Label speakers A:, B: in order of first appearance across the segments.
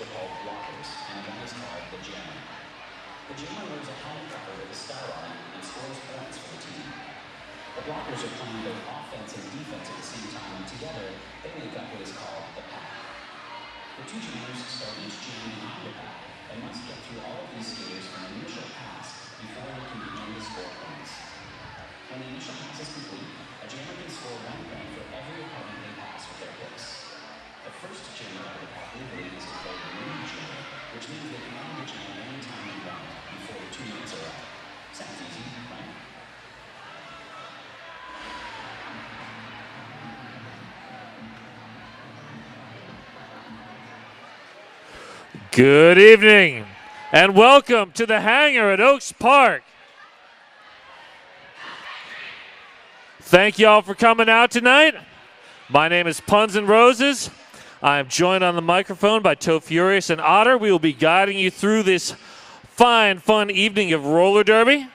A: are called blockers, and one is called the jammer. The jammer wears a helmet cover with a star on it and scores points for the team. The blockers are playing both offense and defense at the same time, and together they make up what is called the pack. The two jammers start each jam behind the pack and must get through all of these skaters for an initial pass before they can begin to score points. When the initial pass is complete, a jammer can score 1 point for every opponent they pass with their picks. The first jammer out of the pack legally is called the move jammer, which means they can end the jam anytime they want before the 2 minutes are up. Sounds easy, right?
B: Good evening, and welcome to the hangar at Oaks Park. Thank you all for coming out tonight. My name is Puns and Roses. I am joined on the microphone by Toe Furious and Otter. We will be guiding you through this fine, fun evening of roller derby.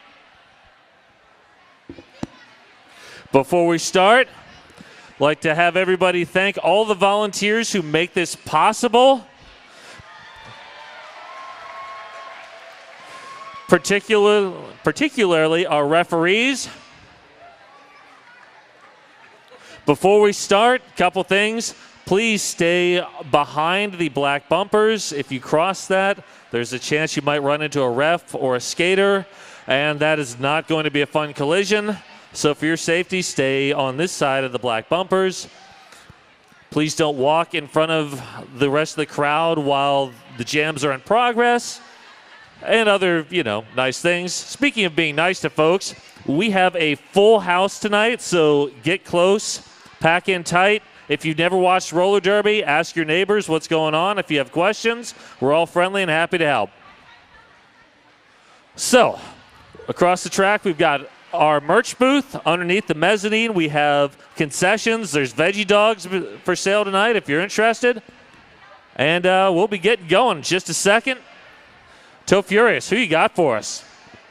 B: Before we start, I'd like to have everybody thank all the volunteers who make this possible. Particularly our referees. Before we start, a couple things. Please stay behind the black bumpers. If you cross that, there's a chance you might run into a ref or a skater, and that is not going to be a fun collision. So for your safety, stay on this side of the black bumpers. Please don't walk in front of the rest of the crowd while the jams are in progress. And other, nice things. Speaking of being nice to folks, we have a full house tonight, so get close, pack in tight. If you've never watched roller derby, ask your neighbors what's going on. If you have questions, we're all friendly and happy to help. So, across the track, we've got our merch booth. Underneath the mezzanine, we have concessions. There's veggie dogs for sale tonight if you're interested. And we'll be getting going in just a second. Toe Furious, who you got for us?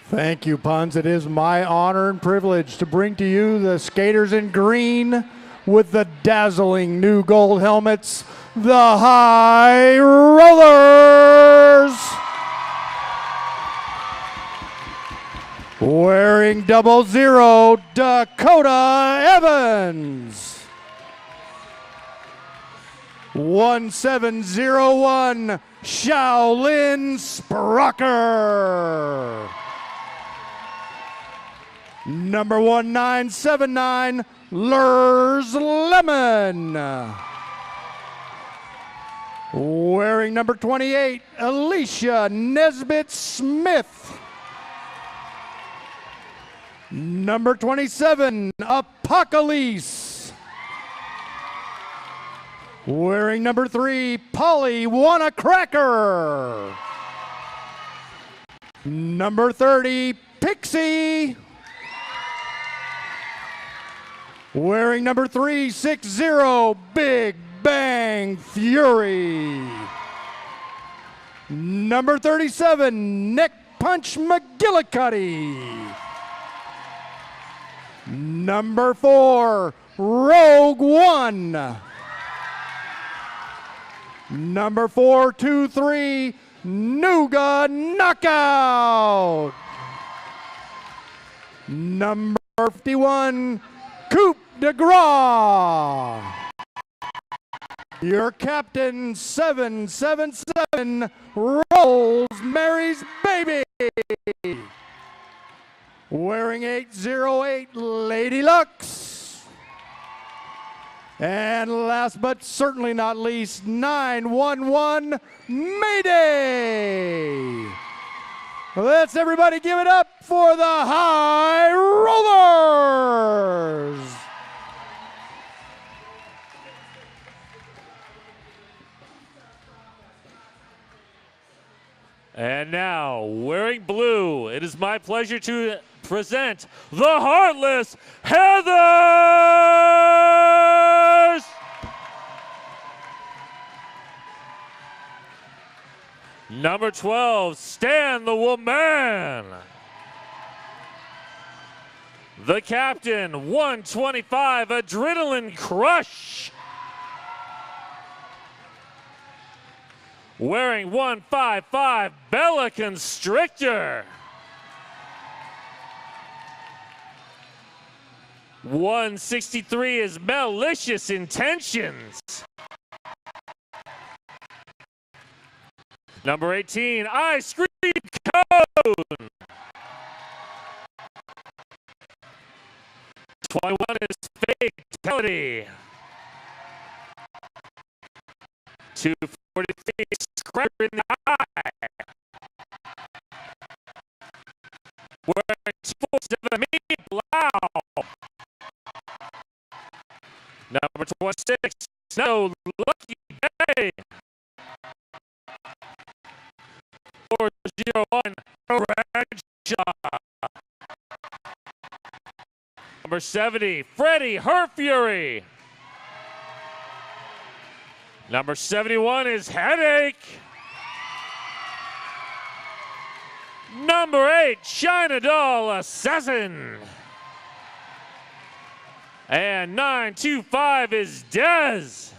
C: Thank you, Puns. It is my honor and privilege to bring to you the skaters in green with the dazzling new gold helmets, the High Rollers. Wearing 00, Dakota Evans. 1701, Shaolin Sprocker. Number 1979, Lurs Lemon. Wearing number 28, Alicia Nesbitt Smith. Number 27, Apocalypse. Wearing number 3, Polly Wanna-Cracker. Number 30, Pixie. Wearing number 360, Big Bang Fury. Number 37, Neck Punch McGillicuddy. Number 4, Rogue One. Number 423, Nuga Knockout. Number 51, Coupe de Gras. Your captain, 777, Rosemary's Baby. Wearing 808, Lady Lux. And last but certainly not least, 911 Mayday. Let's everybody give it up for the High Rollers.
B: And now, wearing blue, it is my pleasure to present the Heartless Heathers! Number 12, Stan the Woman. The captain, 125, Adrenaline Crush. wearing 155, Bella Constrictor. 163 is Malicious Intentions. Number 18, Ice Cream Cone. 21 is Fatality. 243 is Scraper in the Eye. Wearing 247, Me Blau. Number 26, No Lucky Day. 401, Redshaw. Number 70, Freddie Her Fury. Number 71 is Headache. Number 8, China Doll Assassin. And 925 is Dez.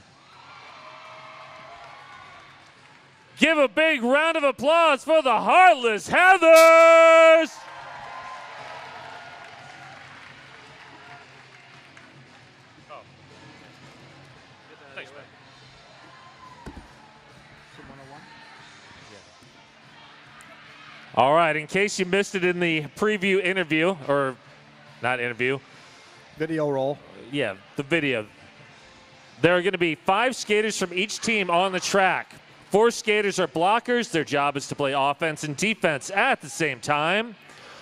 B: Give a big round of applause for the Heartless Heathers. Thanks, man. All right, in case you missed it in the preview interview, or not interview,
C: Video roll.
B: yeah, the video. There are going to be 5 skaters from each team on the track. 4 skaters are blockers. Their job is to play offense and defense at the same time.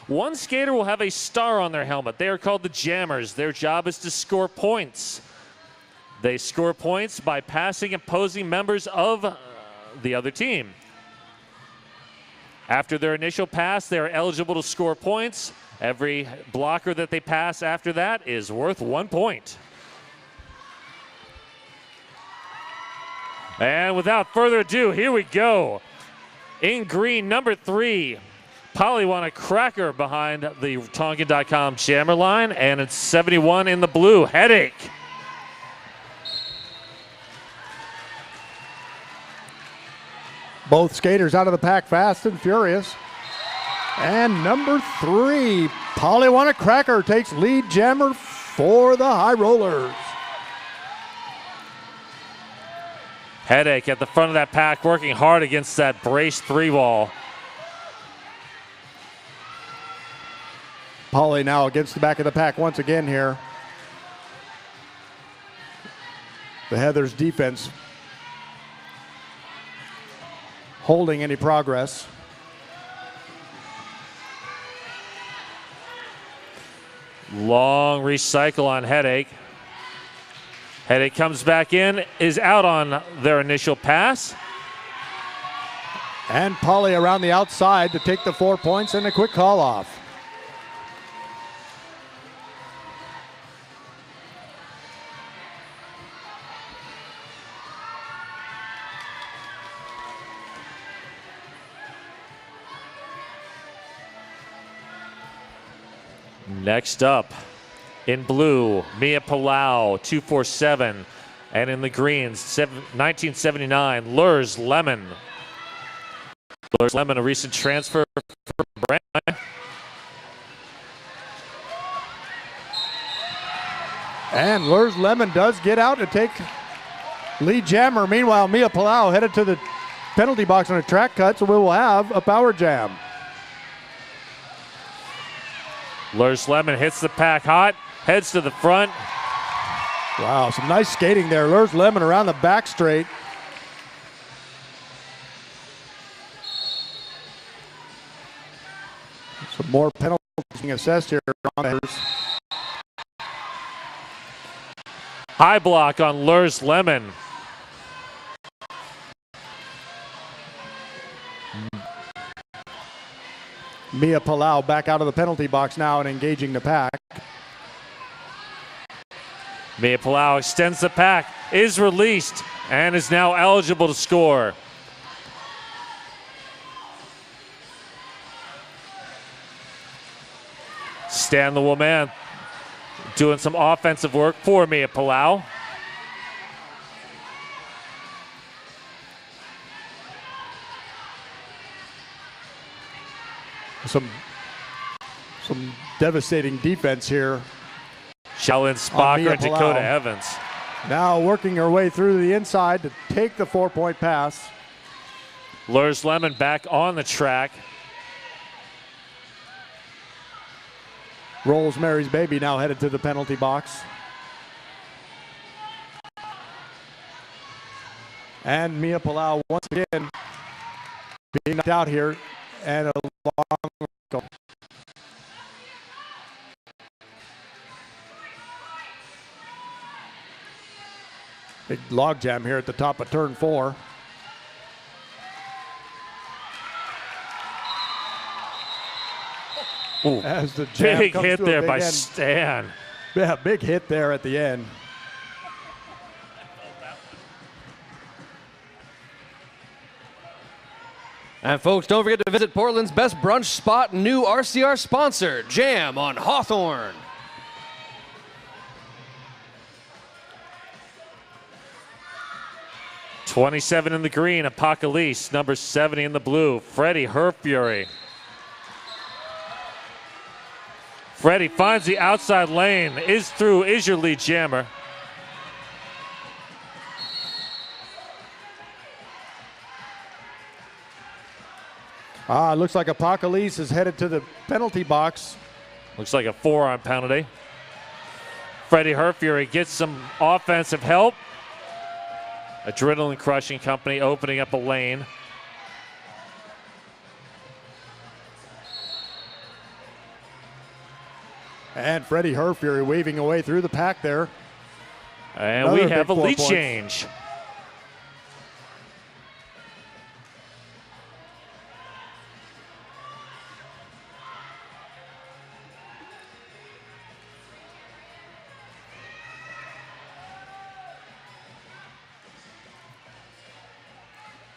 B: 1 skater will have a star on their helmet. They are called the Jammers. Their job is to score points. They score points by passing opposing members of the other team. After their initial pass, they are eligible to score points. Every blocker that they pass after that is worth 1 point. And without further ado, here we go. In green, number 3, Polywana Cracker behind the Tonkin.com jammer line. And it's 71 in the blue, Headache.
C: Both skaters out of the pack fast and furious. And number 3, Polywana Cracker takes lead jammer for the High Rollers.
B: Headache at the front of that pack, working hard against that brace 3-wall.
C: Polly now against the back of the pack once again here. The Heathers defense holding any progress.
B: Long recycle on Headache. Headache comes back in, is out on their initial pass.
C: And Polly around the outside to take the 4 points and a quick call off.
B: Next up, in blue, Mia Palau, 247. And in the greens, 1979, Lurs Lemon. Lurs Lemon, a recent transfer for Brand.
C: And Lurs Lemon does get out to take lead jammer. Meanwhile, Mia Palau headed to the penalty box on a track cut, so we will have a power jam.
B: Lurs Lemon hits the pack hot, heads to the front.
C: Wow, some nice skating there. Lurs Lemon around the back straight. Some more penalties being assessed here on the Heathers.
B: High block on Lurs Lemon.
C: Mia Palau back out of the penalty box now and engaging the pack.
B: Mia Palau extends the pack, is released, and is now eligible to score. Stan the Woman doing some offensive work for Mia Palau.
C: Some devastating defense here.
B: Shallin Spocker and Dakota Evans.
C: Now working her way through the inside to take the 4-point pass.
B: Lures Lemon back on the track.
C: Rosemary's Baby now headed to the penalty box. And Mia Palau once again being knocked out here, and a long goal. Big log jam here at the top of turn 4.
B: Ooh,
C: as the jam
B: big
C: comes
B: hit
C: to a
B: there
C: big
B: by
C: end.
B: Stan.
C: Yeah, big hit there at the end.
D: And folks, don't forget to visit Portland's best brunch spot, new RCR sponsor, Jam on Hawthorne.
B: '27 in the green, Apocalypse. Number 70 in the blue, Freddie Herfury. Freddie finds the outside lane, is your lead jammer.
C: Looks like Apocalypse is headed to the penalty box.
B: Looks like a forearm penalty. Freddie Herfury gets some offensive help. Adrenaline Crushing Company opening up a lane.
C: And Freddie Herfury waving away through the pack there.
B: And
C: Another
B: we have a
C: big 4
B: lead
C: points.
B: change.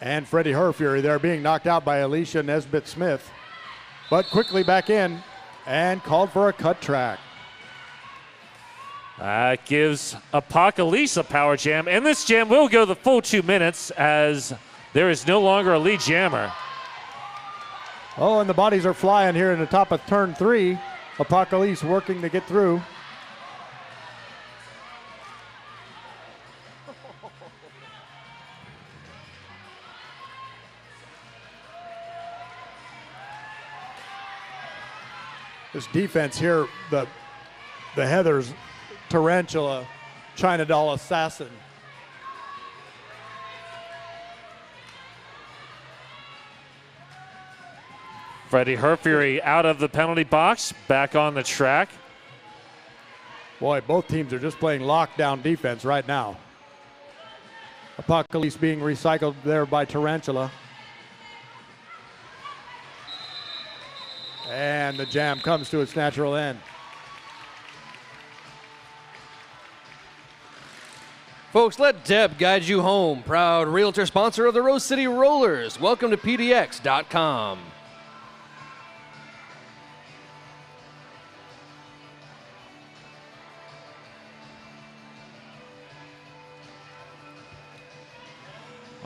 C: And Freddie Herfury there being knocked out by Alicia Nesbitt Smith. But quickly back in and called for a cut track.
B: That gives Apocalypse a power jam. And this jam will go the full 2 minutes as there is no longer a lead jammer.
C: Oh, and the bodies are flying here in the top of turn 3. Apocalypse working to get through. This defense here, the Heathers, Tarantula, China Doll Assassin.
B: Freddie Herfury out of the penalty box, back on the track.
C: Boy, both teams are just playing lockdown defense right now. Apocalypse being recycled there by Tarantula. And the jam comes to its natural end.
D: Folks, let Deb guide you home. Proud realtor sponsor of the Rose City Rollers. Welcome to PDX.com.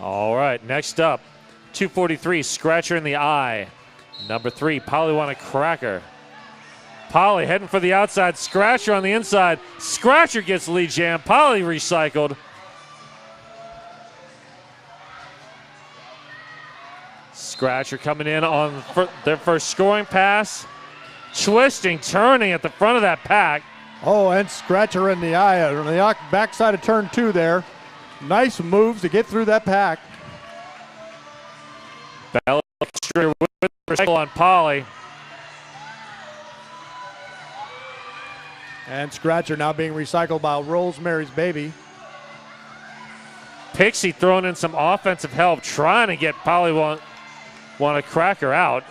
B: All right, next up, 243, Scratcher in the Eye. Number 3, Polly want a cracker. Polly heading for the outside, Scratcher on the inside. Scratcher gets lead jam, Polly recycled. Scratcher coming in on their first scoring pass. Twisting, turning at the front of that pack.
C: Oh, and Scratcher in the eye on the backside of turn 2 there. Nice moves to get through that pack.
B: Bell with recycle on Polly.
C: And Scratcher now being recycled by Rosemary's Baby.
B: Pixie throwing in some offensive help, trying to get Polly want a cracker out.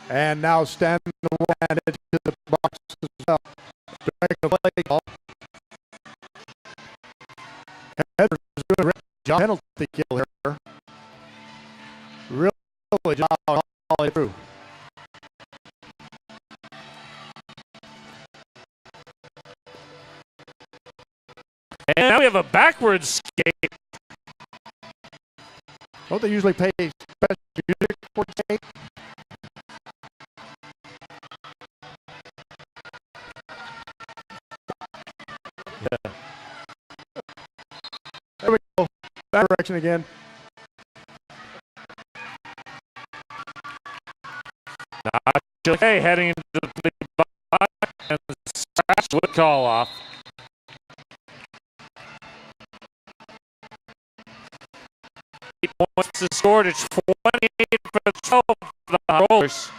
C: And now Stan into the box as well. Direct the play call. Heather's doing a great job. Penalty kill here. Really job all the way through.
B: And now we have a backwards skate.
C: Don't they usually pay special music for tape?
B: Yeah.
C: There we go. That direction again.
B: Okay, heading into the box and scratch would call off. Points to score to 28 for 12 for the Rollers.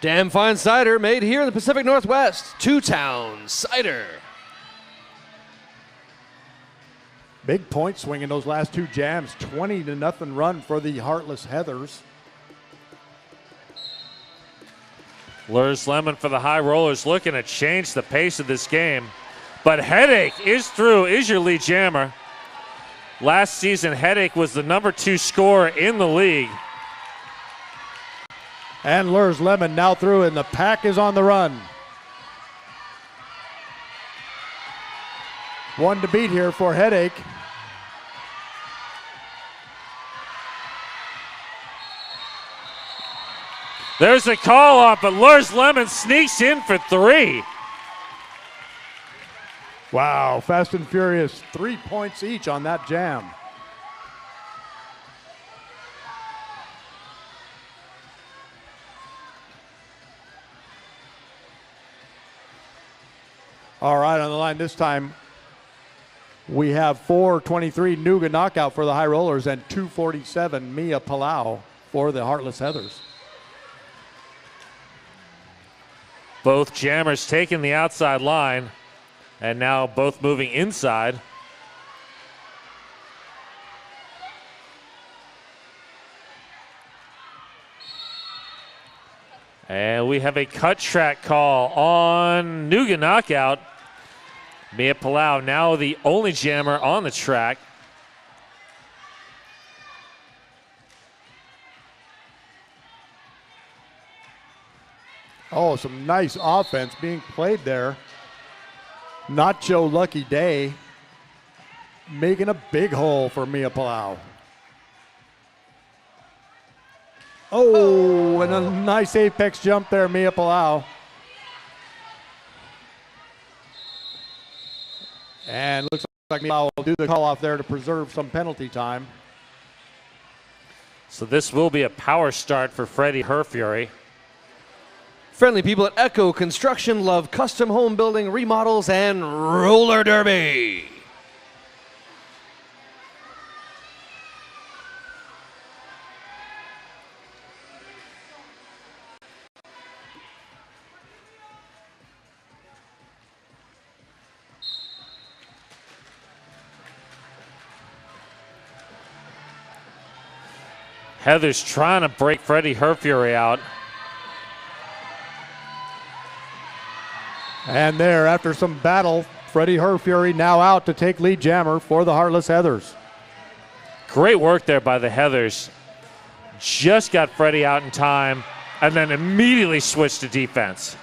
D: Damn fine cider made here in the Pacific Northwest. Two Town Cider.
C: Big point swing in those last two jams. 20-0 run for the Heartless Heathers.
B: Lurs Lemon for the High Rollers looking to change the pace of this game. But Headache is through, is your lead jammer. Last season, Headache was the #2 scorer in the league.
C: And Lurs Lemon now through, and the pack is on the run. One to beat here for Headache.
B: There's a call off, but Lurs Lemon sneaks in for 3.
C: Wow, Fast and Furious, 3 points each on that jam. All right, on the line this time, we have 423 Nuga knockout for the High Rollers and 247 Mia Palau for the Heartless Heathers.
B: Both jammers taking the outside line, and now both moving inside. And we have a cut track call on Nuga knockout. Mia Palau now the only jammer on the track.
C: Oh, some nice offense being played there. Nacho Lucky Day making a big hole for Mia Palau. Oh, and a nice apex jump there, Mia Palau. And looks like Mia Palau will do the call off there to preserve some penalty time.
B: So this will be a power start for Freddie Herfury.
D: Friendly people at Echo Construction love custom home building, remodels, and roller derby.
B: Heather's trying to break Freddie Herfury out.
C: And there, after some battle, Freddie Herfury now out to take lead jammer for the Heartless Heathers.
B: Great work there by the Heathers. Just got Freddie out in time and then immediately switched to defense.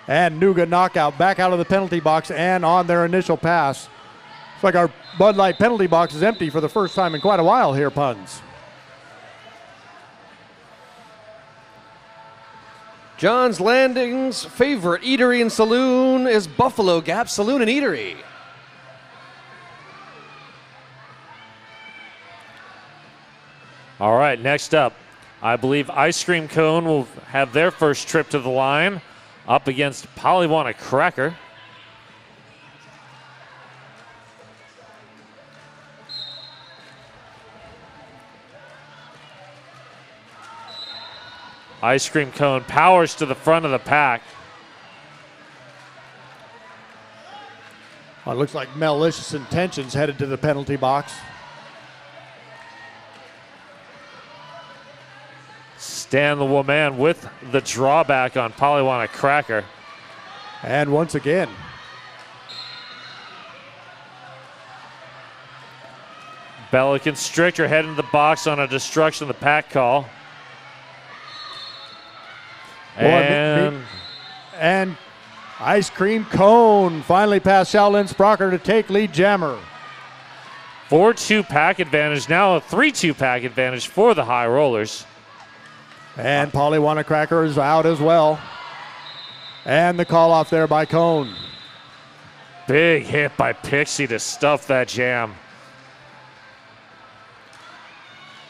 C: And Nuga knockout back out of the penalty box and on their initial pass. It's like our Bud Light penalty box is empty for the first time in quite a while here, Puns.
D: John's Landing's favorite eatery and saloon is Buffalo Gap Saloon and Eatery.
B: All right, next up, I believe Ice Cream Cone will have their first trip to the line up against Polywana Cracker. Ice Cream Cone powers to the front of the pack.
C: Well, it looks like Malicious Intentions headed to the penalty box.
B: Stan the Woman with the drawback on Polywana Cracker.
C: And once again,
B: Bella Constrictor heading to the box on a destruction of the pack call.
C: And Ice cream cone finally past Shaolin Sprocker to take lead jammer.
B: 4-2 pack advantage, now a 3-2 pack advantage for the High Rollers.
C: And Polly Wanacracker is out as well. And the call off there by Cone.
B: Big hit by Pixie to stuff that jam.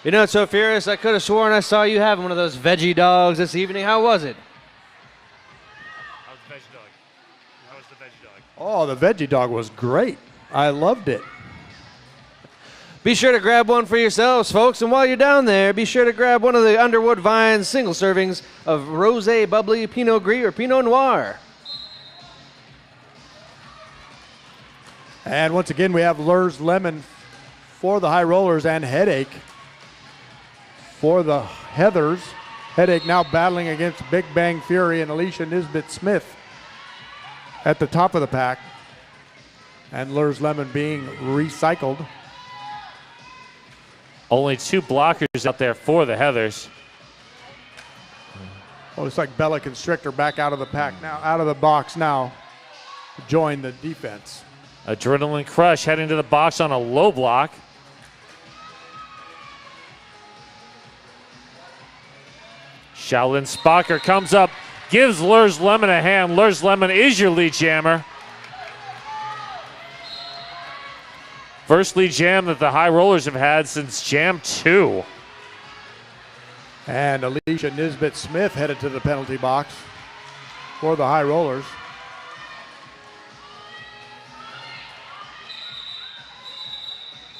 D: You know, it's so furious, I could have sworn I saw you having one of those veggie dogs this evening. How was it?
B: How was the veggie dog? How was the veggie dog?
C: Oh, the veggie dog was great. I loved it.
D: Be sure to grab one for yourselves, folks. And while you're down there, be sure to grab one of the Underwood Vines single servings of Rosé Bubbly Pinot Gris or Pinot Noir.
C: And once again, we have Lurs Lemon for the High Rollers and Headache for the Heathers. Headache now battling against Big Bang Fury and Alicia Nisbet Smith at the top of the pack. And Lurs Lemon being recycled.
B: Only 2 blockers out there for the Heathers.
C: Oh, it's like Bella Constrictor back out of the pack now, out of the box now to join the defense.
B: Adrenaline Crush heading to the box on a low block. Shaolin Spocker comes up, gives Lurs Lemon a hand. Lurs Lemon is your lead jammer. First lead jam that the High Rollers have had since Jam 2.
C: And Alicia Nisbet Smith headed to the penalty box for the High Rollers.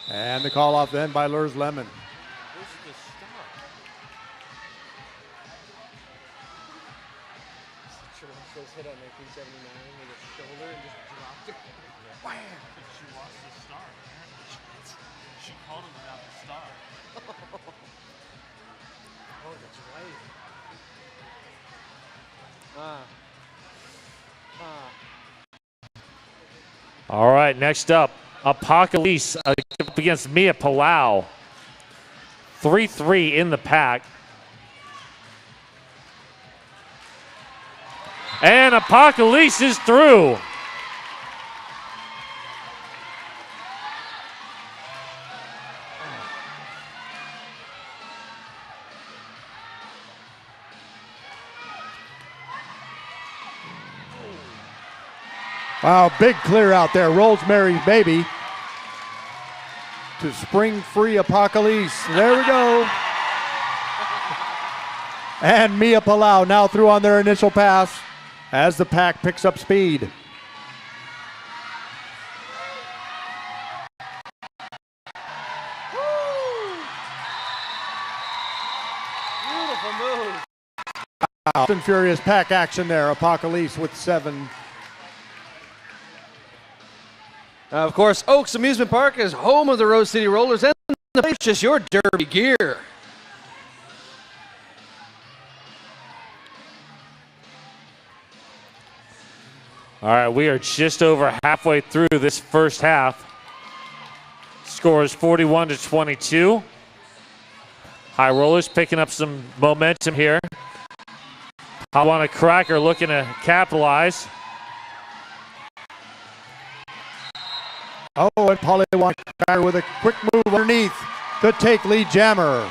C: And the call off then by Lurs Lemon.
D: Hit on 1979 with his shoulder and just dropped it. Wham!
B: She lost the star, apparently. She called him without the star.
D: Oh, that's right.
B: All right, next up, Apocalypse up against Mia Palau. 3-3 in the pack. And Apocalypse is through.
C: Wow, big clear out there. Rosemary's Baby to Spring Free Apocalypse. There we go. And Mia Palau now through on their initial pass as the pack picks up speed.
D: Beautiful move.
C: Fast and furious pack action there. Apocalypse with 7.
D: Of course, Oaks Amusement Park is home of the Rose City Rollers and purchase your derby gear.
B: All right, we are just over halfway through this first half. Score is 41-22. High Rollers picking up some momentum here. I want a cracker looking to capitalize.
C: Oh, and Polly Wanacracker with a quick move underneath to take lead jammer.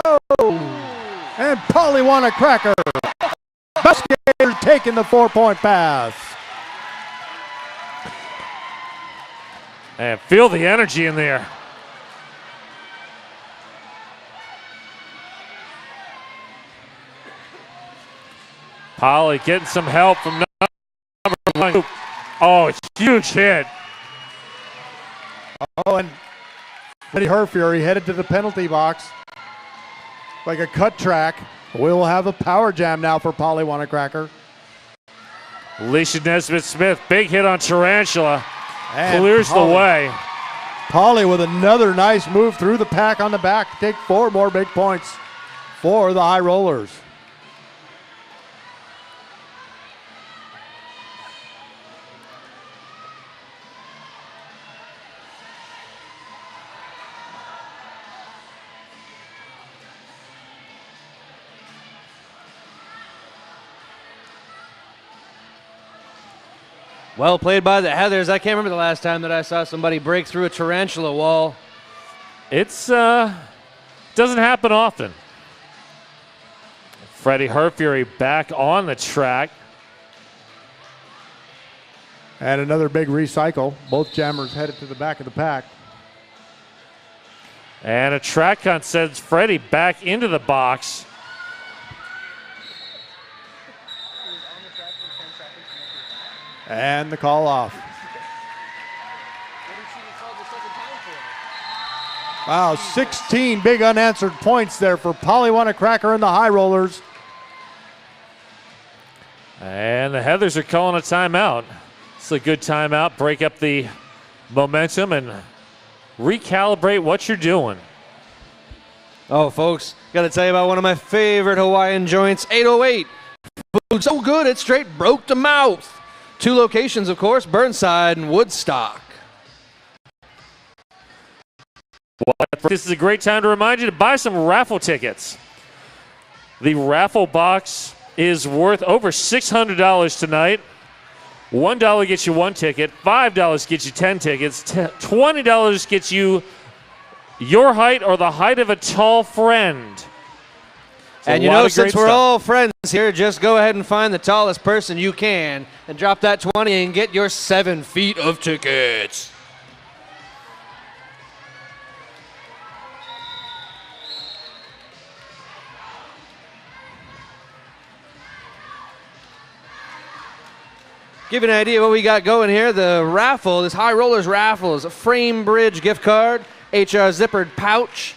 C: Oh! And Polly Wanacracker. Basketball taking the 4-point pass.
B: And feel the energy in there. Polly getting some help from number 1. Oh, huge hit.
C: Oh, and Eddie Herfury headed to the penalty box like a cut track. We will have a power jam now for Polly Wanacracker.
B: Alicia Nesbitt Smith, big hit on Tarantula.
C: And
B: clears the way.
C: Polly with another nice move through the pack on the back to take 4 more big points for the High Rollers.
D: Well played by the Heathers. I can't remember the last time that I saw somebody break through a tarantula wall.
B: It's doesn't happen often. Freddie Herfury back on the track.
C: And another big recycle. Both jammers headed to the back of the pack.
B: And a track hunt sends Freddie back into the box.
C: And the call off. Wow, 16 big unanswered points there for Polywana Cracker and the High Rollers.
B: And the Heathers are calling a timeout. It's a good timeout. Break up the momentum and recalibrate what you're doing.
D: Oh, folks, got to tell you about one of my favorite Hawaiian joints, 808. Food so good it straight broke the mouth. 2 locations, of course, Burnside and Woodstock.
B: This is a great time to remind you to buy some raffle tickets. The raffle box is worth over $600 tonight. $1 gets you 1 ticket, $5 gets you 10 tickets, $20 gets you your height or the height of a tall friend.
D: And you know, since we're all friends here, just go ahead and find the tallest person you can and drop that 20 and get your 7 feet of tickets. Give you an idea what we got going here. The raffle, this High Rollers raffle, is a Frame Bridge gift card, HR zippered pouch.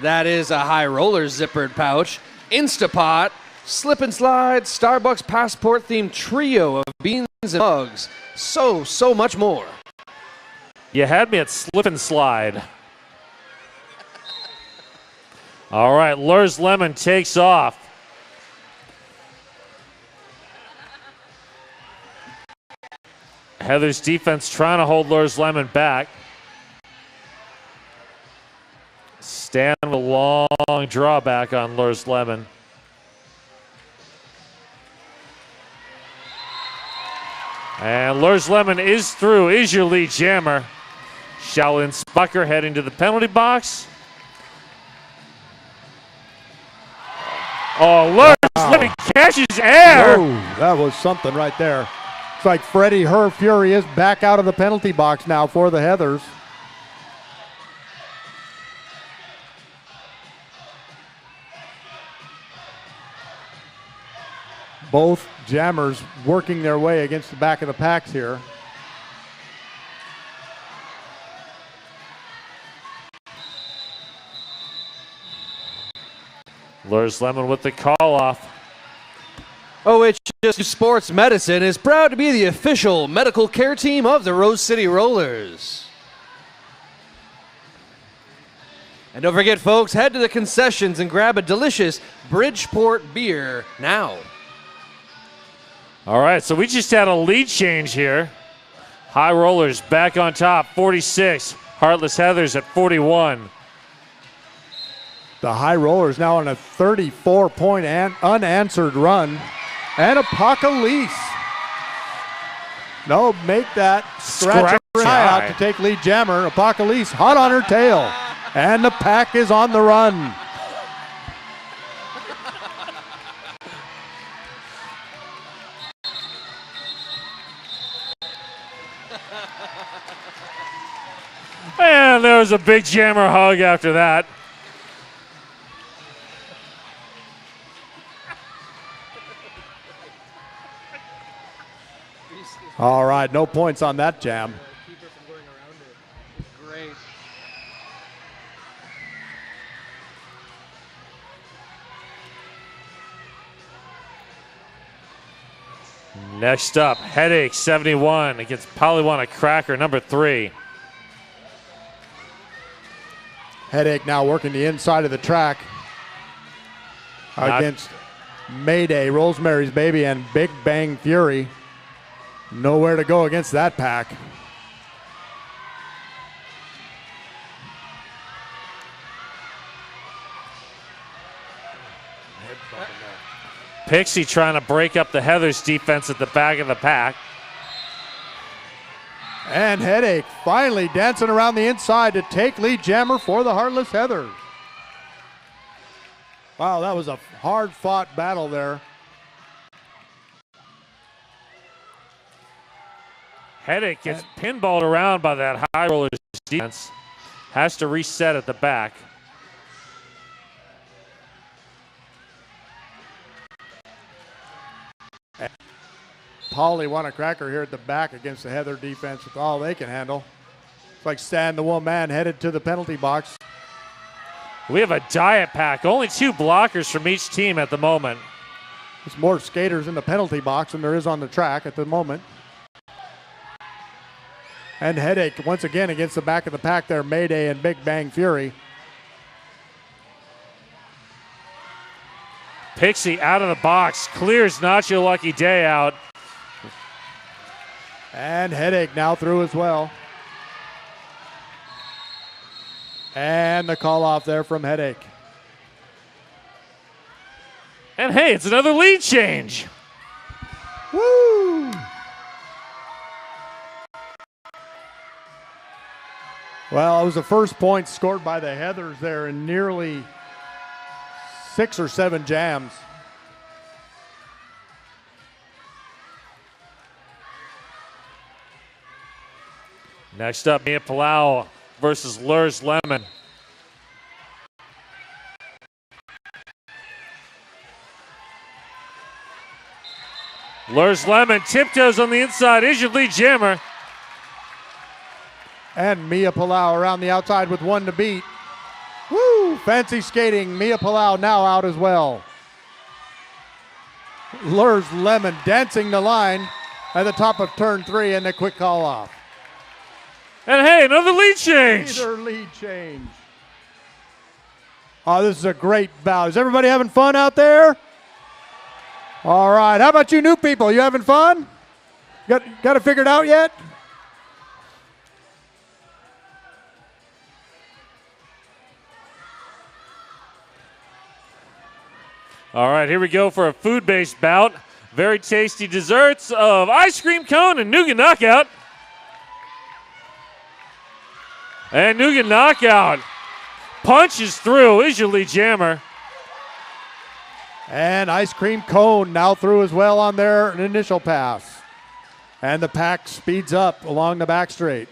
D: That is a High Rollers zippered pouch. Instapot, Slip and Slide, Starbucks Passport themed trio of beans and mugs. So much more.
B: You had me at Slip and Slide. All right, Lurs Lemon takes off. Heather's defense trying to hold Lurs Lemon back. Stand with a long drawback on Lurs Lemon. And Lurs Lemon is through, is your lead jammer. Shaolin Spucker heading to the penalty box. Oh, Lurs Lemon catches air.
C: Whoa, that was something right there. It's like Freddie Herfury is back out of the penalty box now for the Heathers. Both jammers working their way against the back of the packs here.
B: Lurs Lemon with the call off.
D: OHS Sports Medicine is proud to be the official medical care team of the Rose City Rollers. And don't forget, folks, head to the concessions and grab a delicious Bridgeport beer now.
B: All right, so we just had a lead change here. High Rollers back on top, 46. Heartless Heathers at 41.
C: The High Rollers now on a 34-point unanswered run. And Apocalypse. No, make that scratch her eye out to take lead jammer. Apocalypse hot on her tail. And the pack is on the run.
B: And there was a big jammer hug after that.
C: All right, no points on that jam.
D: Great.
B: Next up, Headache 71 against Polywana Cracker number 3.
C: Headache now working the inside of the track against Mayday, Rosemary's Baby, and Big Bang Fury. Nowhere to go against that pack.
B: Pixie trying to break up the Heathers defense at the back of the pack.
C: And Headache finally dancing around the inside to take lead jammer for the Heartless Heathers. Wow, that was a hard-fought battle there.
B: Headache gets pinballed around by that high roller's defense. Has to reset at the back.
C: Paulie won a cracker here at the back against the Heather defense with all they can handle. It's like Stan the one man headed to the penalty box.
B: We have a diet pack. Only 2 blockers from each team at the moment.
C: There's more skaters in the penalty box than there is on the track at the moment. And Headache once again against the back of the pack there, Mayday and Big Bang Fury.
B: Pixie out of the box, clears Not Your Lucky Day out.
C: And Headache now through as well. And the call off there from Headache.
B: And hey, it's another lead change.
C: Woo! Well, it was the first point scored by the Heathers there in nearly 6 or 7 jams.
B: Next up, Mia Palau versus Lurs Lemon. Lurs Lemon tiptoes on the inside, is your lead jammer.
C: And Mia Palau around the outside with 1 to beat. Woo! Fancy skating. Mia Palau now out as well. Lurs Lemon dancing the line at the top of turn 3 and a quick call off.
B: And hey, another lead change.
C: Either lead change. Oh, this is a great bout. Is everybody having fun out there? All right. How about you new people? You having fun? Got it figured out yet?
B: All right, here we go for a food-based bout. Very tasty desserts of ice cream cone and nougat knockout. And nougat knockout punches through, is your lead jammer.
C: And ice cream cone now through as well on their initial pass. And the pack speeds up along the back straight.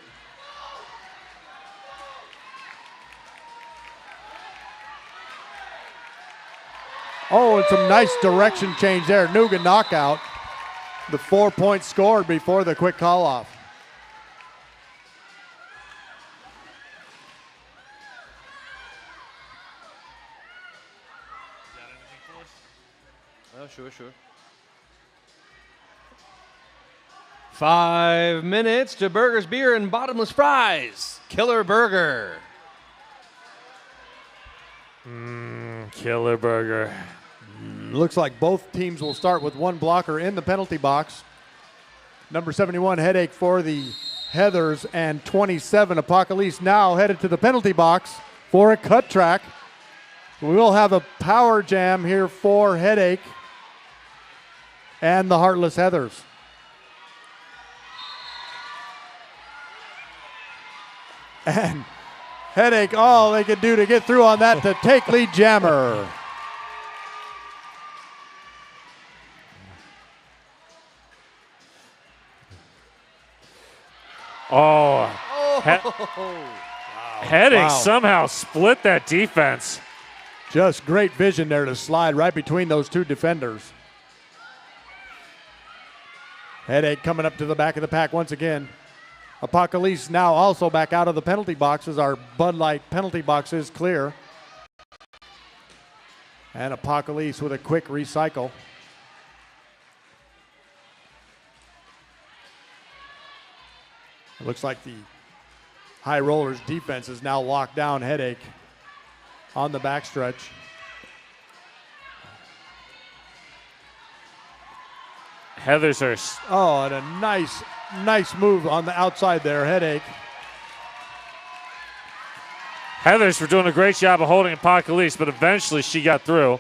C: Oh, and some nice direction change there. Nougat knockout. The 4 points scored before the quick call off.
D: Oh, sure. 5 minutes to burgers, beer, and bottomless fries. Killer Burger.
B: Killer Burger.
C: Looks like both teams will start with 1 blocker in the penalty box. Number 71, Headache for the Heathers, and 27, Apocalypse, now headed to the penalty box for a cut track. We will have a power jam here for Headache and the Heartless Heathers. And Headache, all they could do to get through on that to take lead jammer.
B: Oh, Headache
C: Wow.
B: somehow split that defense.
C: Just great vision there to slide right between those 2 defenders. Headache coming up to the back of the pack once again. Apocalypse now also back out of the penalty boxes. Our Bud Light penalty box is clear. And Apocalypse with a quick recycle. It looks like the High Rollers defense is now locked down Headache on the backstretch.
B: Heathers are
C: Oh, and a nice move on the outside there, Headache.
B: Heathers were doing a great job of holding Apocalypse, but eventually she got through.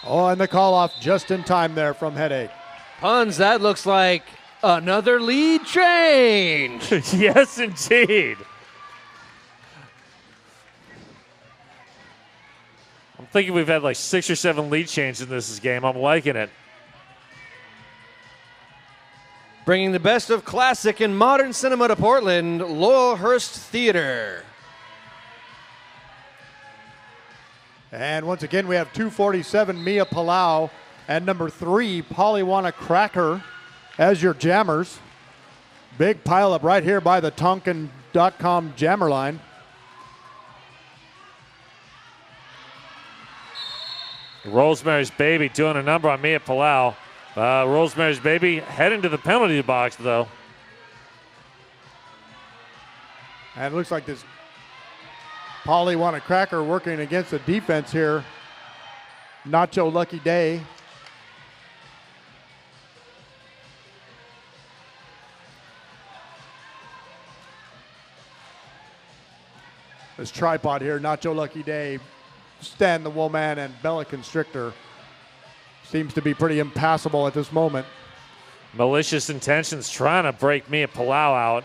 C: Oh, and the call off just in time there from Headache.
D: Puns, that looks like another lead change.
B: Yes, indeed. I'm thinking we've had like 6 or 7 lead changes in this game. I'm liking it.
D: Bringing the best of classic and modern cinema to Portland, Laurelhurst Theater.
C: And once again, we have 247 Mia Palau and number 3 Polywana Cracker as your jammers. Big pile up right here by the Tonkin.com jammer line.
B: Rosemary's Baby doing a number on Mia Palau. Rosemary's Baby heading to the penalty box, though.
C: And it looks like this Polywana Cracker working against the defense here. Nacho Lucky Day. This tripod here, Nacho Lucky Day, Stan the Woolman, and Bella Constrictor seems to be pretty impassable at this moment.
B: Malicious Intentions trying to break Mia Palau out.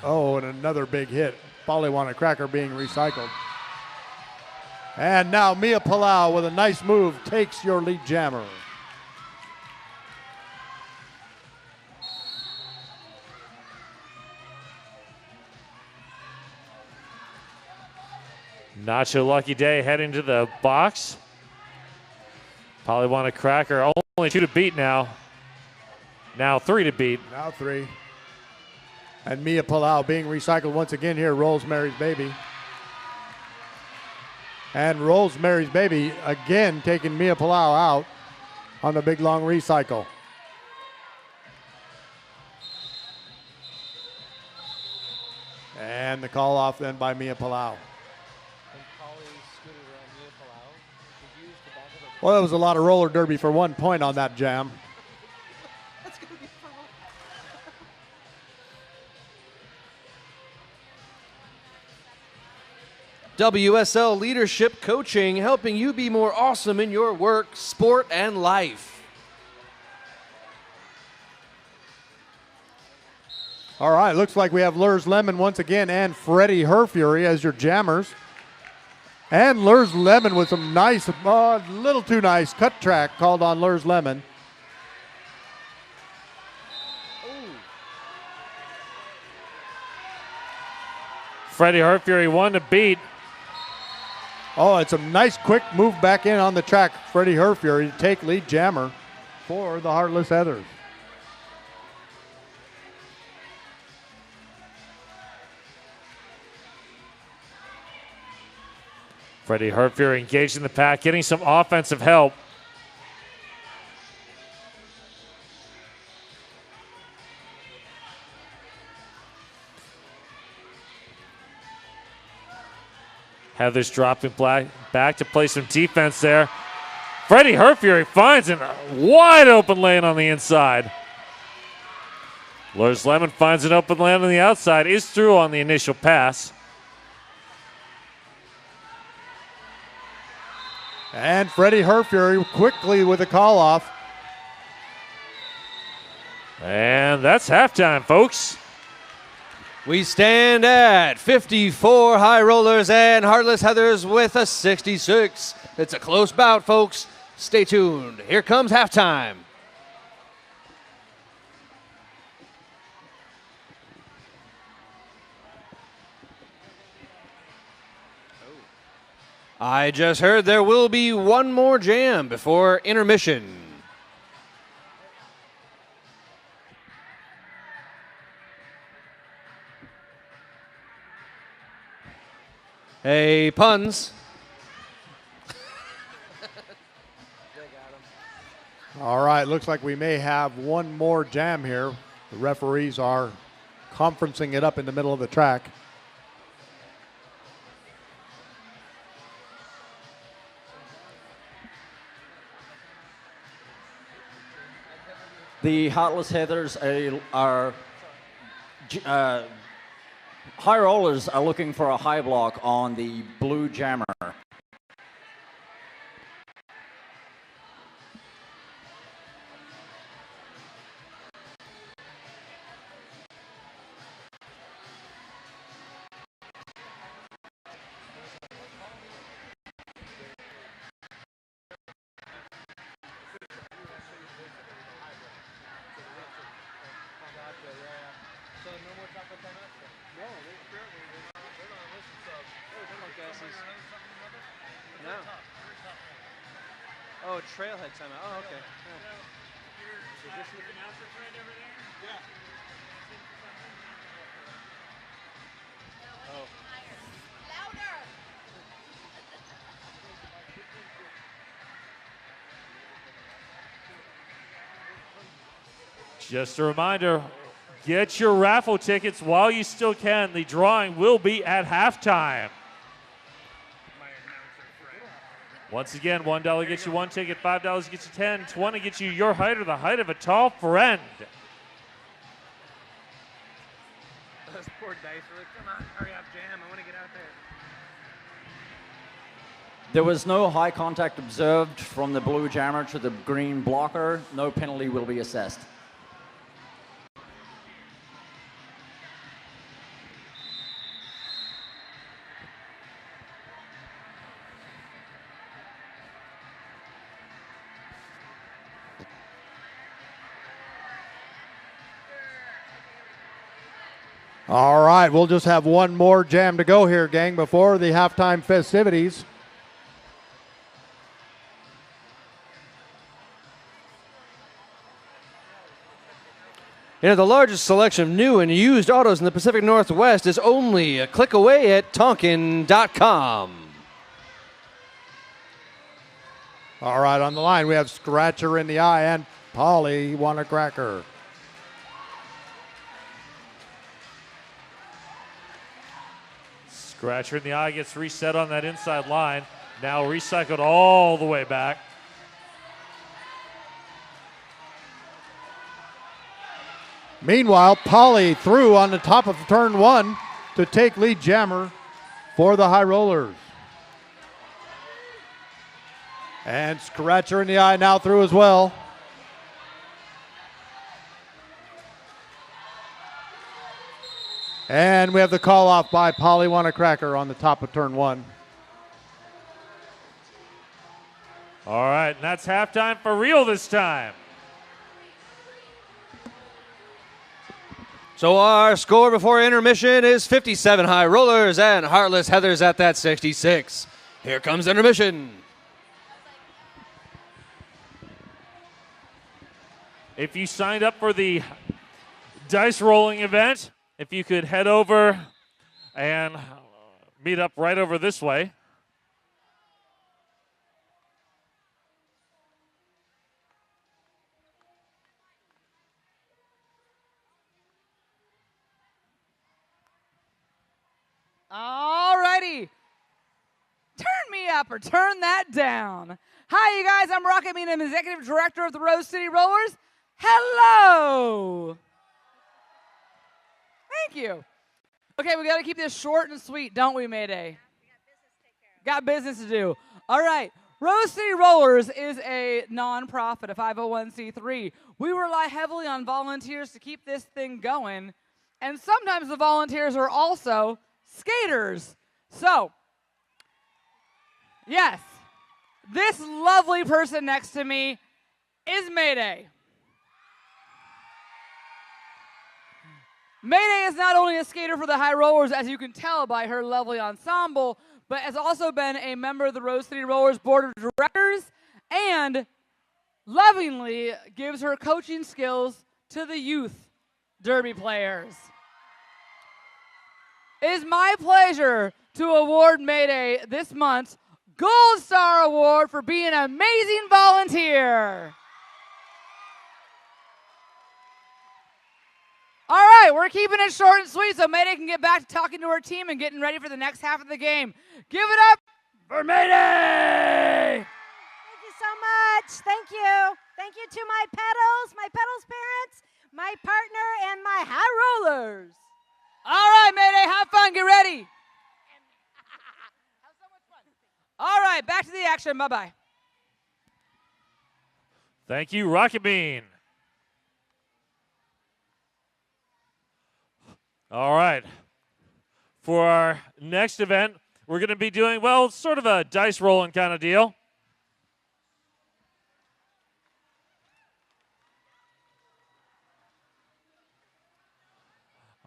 C: Oh, and another big hit. Polywana Cracker being recycled. And now Mia Palau with a nice move takes your lead jammer.
B: Nacho Lucky Day heading to the box. Polywana Cracker only 2 to beat now. Now 3 to beat.
C: Now 3. And Mia Palau being recycled once again here, Rosemary's Baby. And Rosemary's Baby again taking Mia Palau out on the big long recycle. And the call off then by Mia Palau. Well, that was a lot of roller derby for 1 point on that jam.
D: WSL Leadership Coaching, helping you be more awesome in your work, sport, and life.
C: All right, looks like we have Lurs Lemon once again and Freddie Herfury as your jammers. And Lurs Lemon with some nice, little too nice cut track called on Lurs Lemon.
B: Freddie Herfury 1 to beat.
C: Oh, it's a nice quick move back in on the track. Freddie Herfury to take lead jammer for the Heartless Heathers.
B: Freddie Herfury engaged in the pack, getting some offensive help. Heathers dropping back to play some defense there. Freddie Herfury finds a wide open lane on the inside. Lurs Lemon finds an open lane on the outside, is through on the initial pass.
C: And Freddie Herfury quickly with a call off.
B: And that's halftime, folks.
D: We stand at 54 High Rollers and Heartless Heathers with a 66. It's a close bout, folks. Stay tuned. Here comes halftime. I just heard there will be one more jam before intermission. Hey, puns.
C: All right, looks like we may have one more jam here. The referees are conferencing it up in the middle of the track.
E: The Heartless Heathers are High Rollers are looking for a high block on the blue jammer.
D: No. Oh, trailhead timeout. Oh, okay. Yeah.
B: Is this the announcer friend over there? Yeah. Oh.
F: Louder.
B: Just a reminder, get your raffle tickets while you still can. The drawing will be at halftime. Once again, $1 gets you one ticket, $5 gets you 10, 20 gets you your height or the height of a tall friend.
D: Those poor dice were like, come on, hurry up, Jam. I want to get out there.
E: There was no high contact observed from the blue jammer to the green blocker. No penalty will be assessed.
C: All right, we'll just have one more jam to go here, gang, before the halftime festivities.
D: You know, the largest selection of new and used autos in the Pacific Northwest is only a click away at Tonkin.com.
C: All right, on the line, we have Scratcher in the Eye and Polly Wanna-Cracker.
B: Scratcher in the Eye gets reset on that inside line. Now recycled all the way back.
C: Meanwhile, Polly through on the top of turn one to take lead jammer for the High Rollers. And Scratcher in the Eye now through as well. And we have the call off by Polly Wanna-Cracker on the top of turn one.
B: All right, and that's halftime for real this time.
D: So our score before intermission is 57 High Rollers and Heartless Heathers at that 66. Here comes intermission.
B: If you signed up for the dice rolling event, if you could head over and meet up right over this way.
F: All righty. Turn me up or turn that down. Hi, you guys. I'm Rocket Mean. I'm Executive Director of the Rose City Rollers. Hello. Thank you. Okay, we got to keep this short and sweet, don't we, Mayday? Got business to do. All right. Rose City Rollers is a nonprofit, a 501c3. We rely heavily on volunteers to keep this thing going, and sometimes the volunteers are also skaters. So, yes, this lovely person next to me is Mayday. Mayday is not only a skater for the High Rollers, as you can tell by her lovely ensemble, but has also been a member of the Rose City Rollers Board of Directors and lovingly gives her coaching skills to the youth derby players. It is my pleasure to award Mayday this month's Gold Star Award for being an amazing volunteer. All right, we're keeping it short and sweet so Mayday can get back to talking to her team and getting ready for the next half of the game. Give it up for Mayday!
G: Thank you so much. Thank you. Thank you to my pedals parents, my partner, and my High Rollers.
F: All right, Mayday, have fun. Get ready. Have so much fun. All right, back to the action. Bye-bye.
B: Thank you, Rocket Bean. All right. For our next event, we're going to be doing, well, sort of a dice rolling kind of deal.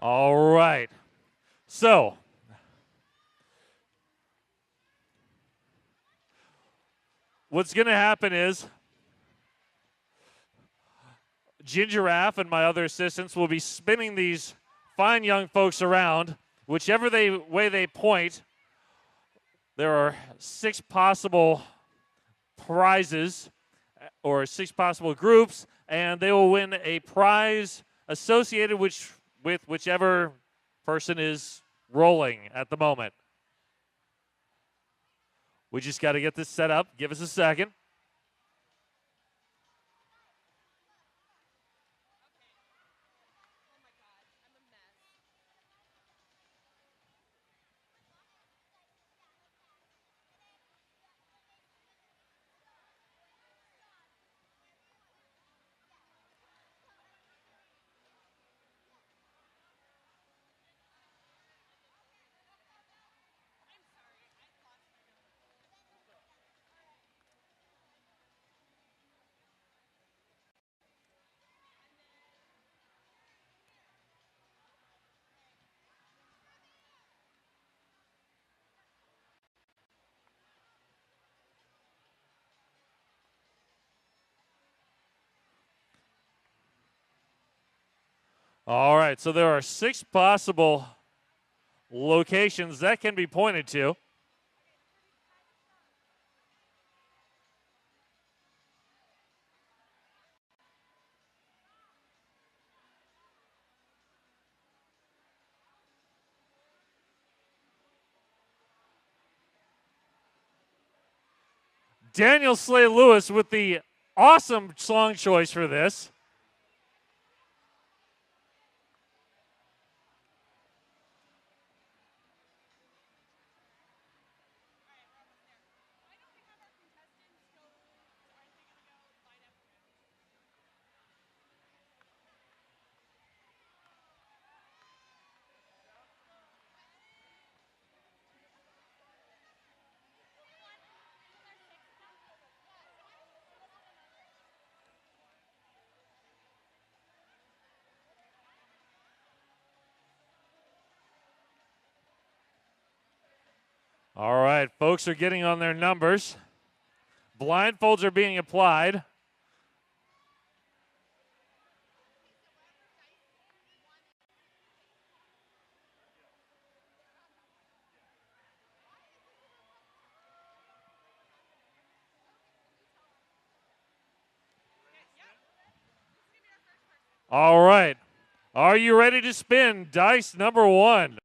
B: All right. So, what's going to happen is Ginger Raff and my other assistants will be spinning these fine young folks around. Whichever way they point, there are 6 possible prizes or 6 possible groups, and they will win a prize associated with whichever person is rolling at the moment. We just got to get this set up. Give us a second. All right, so there are 6 possible locations that can be pointed to. Daniel Slay Lewis with the awesome song choice for this. All right, folks are getting on their numbers. Blindfolds are being applied. All right. Are you ready to spin? Dice number 1.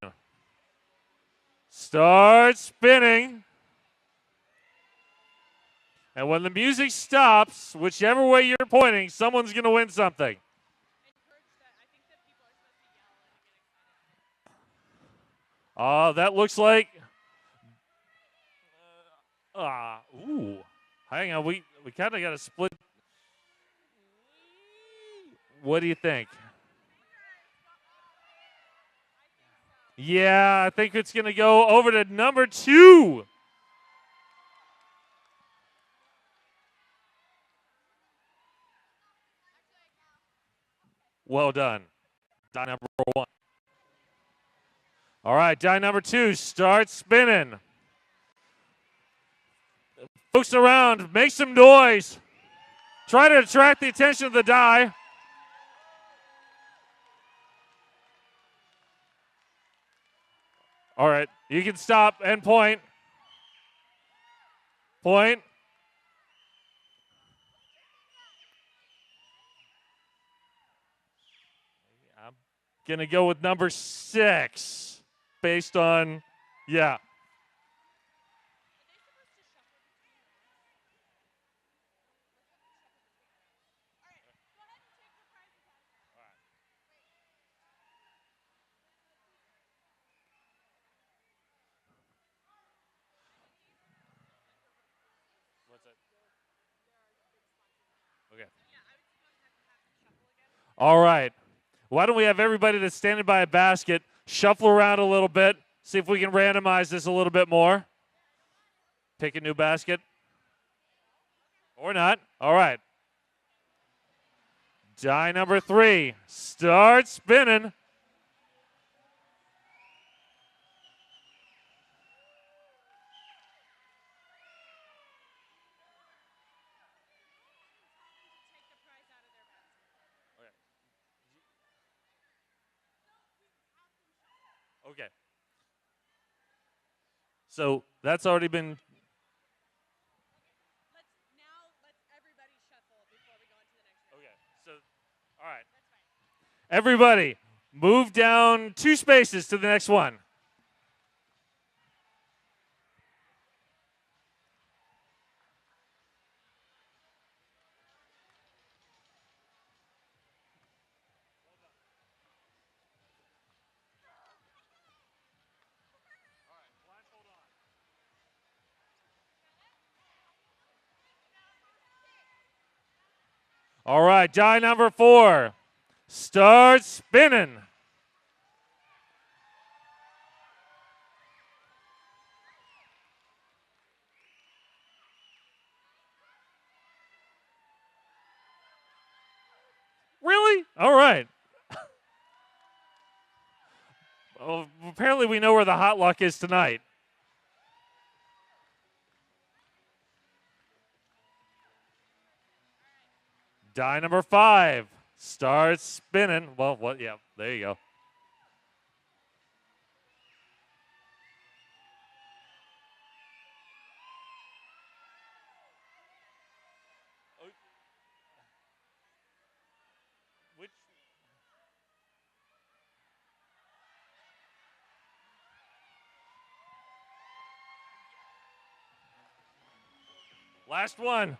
B: Start spinning. And when the music stops, whichever way you're pointing, someone's going to win something. That looks like. Ooh. Hang on. We kind of got to split. What do you think? Yeah, I think it's going to go over to number 2. Well done. Die number 1. All right, die number 2, start spinning. Folks around, make some noise. Try to attract the attention of the die. All right, you can stop and point. Point. I'm going to go with number 6 based on, yeah. Okay. All right. Why don't we have everybody that's standing by a basket shuffle around a little bit, see if we can randomize this a little bit more. Pick a new basket. Or not. All right. Die number 3. Start spinning. Okay. So that's already been.
H: Let's everybody shuffle before we go into the next round.
B: Okay. So, all right. Everybody, move down 2 spaces to the next one. All right, die number 4. Start spinning. Really? All right. Well, apparently we know where the hot luck is tonight. Die number 5. Start spinning. Well, what? Yeah, there you go. Which? Last one.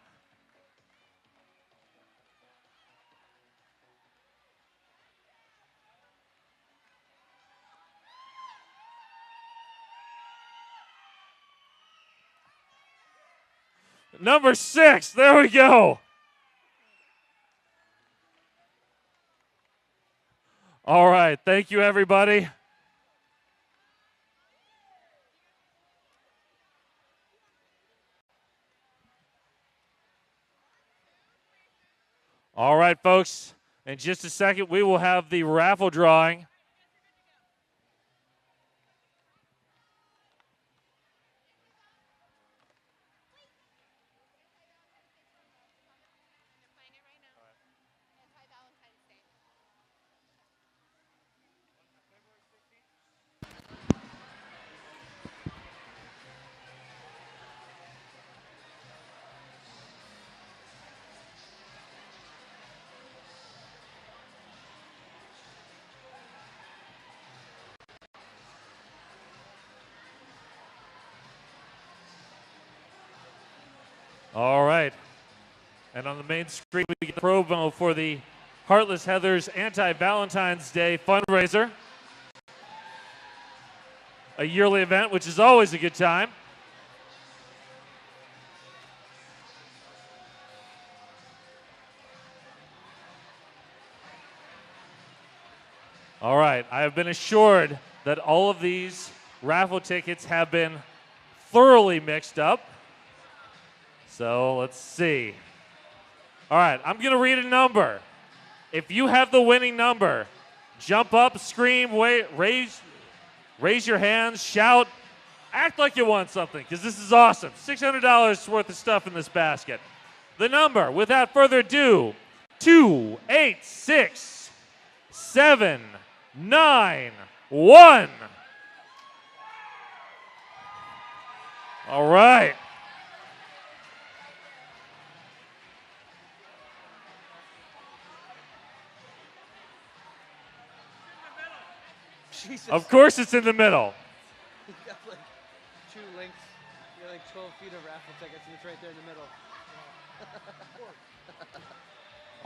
B: Number 6. There we go. All right. Thank you, everybody. All right, folks. In just a second, we will have the raffle drawing. All right. And on the main screen, we get the promo for the Heartless Heathers Anti-Valentine's Day fundraiser. A yearly event, which is always a good time. All right. I have been assured that all of these raffle tickets have been thoroughly mixed up. So let's see. All right, I'm going to read a number. If you have the winning number, jump up, scream, raise your hands, shout, act like you want something, because this is awesome. $600 worth of stuff in this basket. The number, without further ado, 286791. All right.
D: Jesus.
B: Of course it's in the middle.
D: You got like 2 links. You got like 12 feet of raffle tickets, and it's right there in the middle.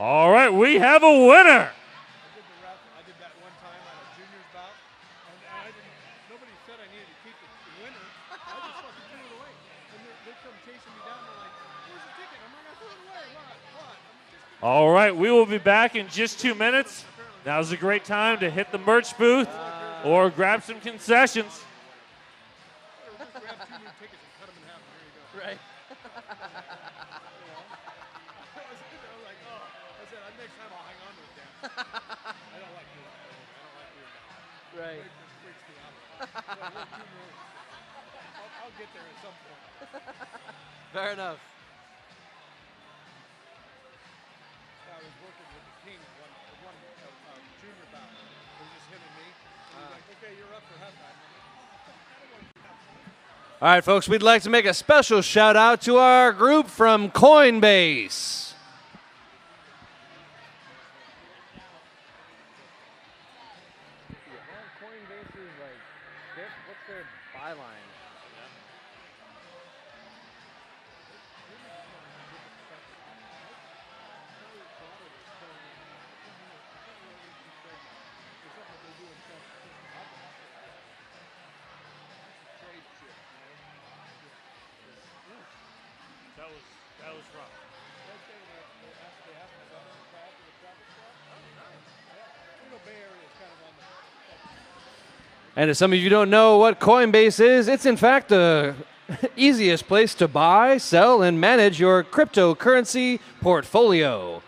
B: All right, we have a winner.
C: I did that one time at a juniors bout, and nobody said I needed to keep the winner. I just fucking threw it away. And they come chasing me down, they're like, "Where's the ticket?" I'm like, "I threw it away. What?
B: All right, we will be back in just 2 minutes. Now's a great time to hit the merch booth or grab some concessions.
C: Grab 2 new tickets and cut them in half. There you go.
D: Right.
C: I was like, oh. I said, next time I'll hang on to it, Dan. I don't like doing that. I don't like doing that.
D: Right.
C: It freaks me out. I'll get there at some point.
D: Fair enough.
C: I was working with the King one junior bout. It was just him and me. And he's like, okay, you're up
D: All right, folks, we'd like to make a special shout out to our group from Coinbase.
B: That was rough.
D: And if some of you don't know what Coinbase is, it's in fact the easiest place to buy, sell, and manage your cryptocurrency portfolio.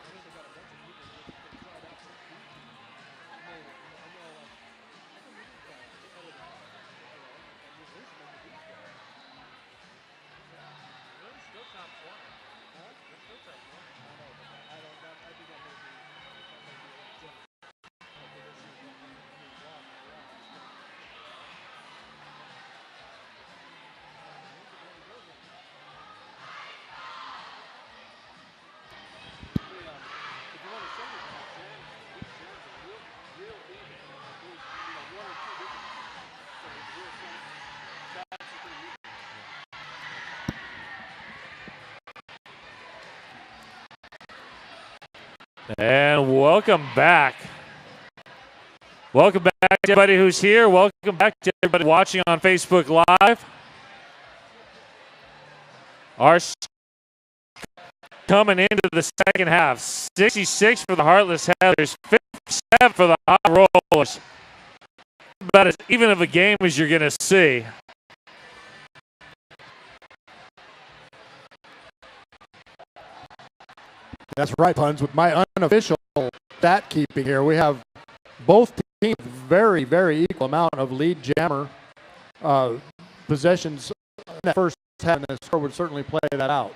B: And welcome back. Welcome back to everybody who's here. Welcome back to everybody watching on Facebook Live. Our coming into the second half. 66 for the Heartless Heathers, 57 for the High Rollers. About as even of a game as you're going to see.
C: That's right, Puns. With my unofficial stat keeping here, we have both teams very, very equal amount of lead jammer possessions in that first half, and the score would certainly play that out.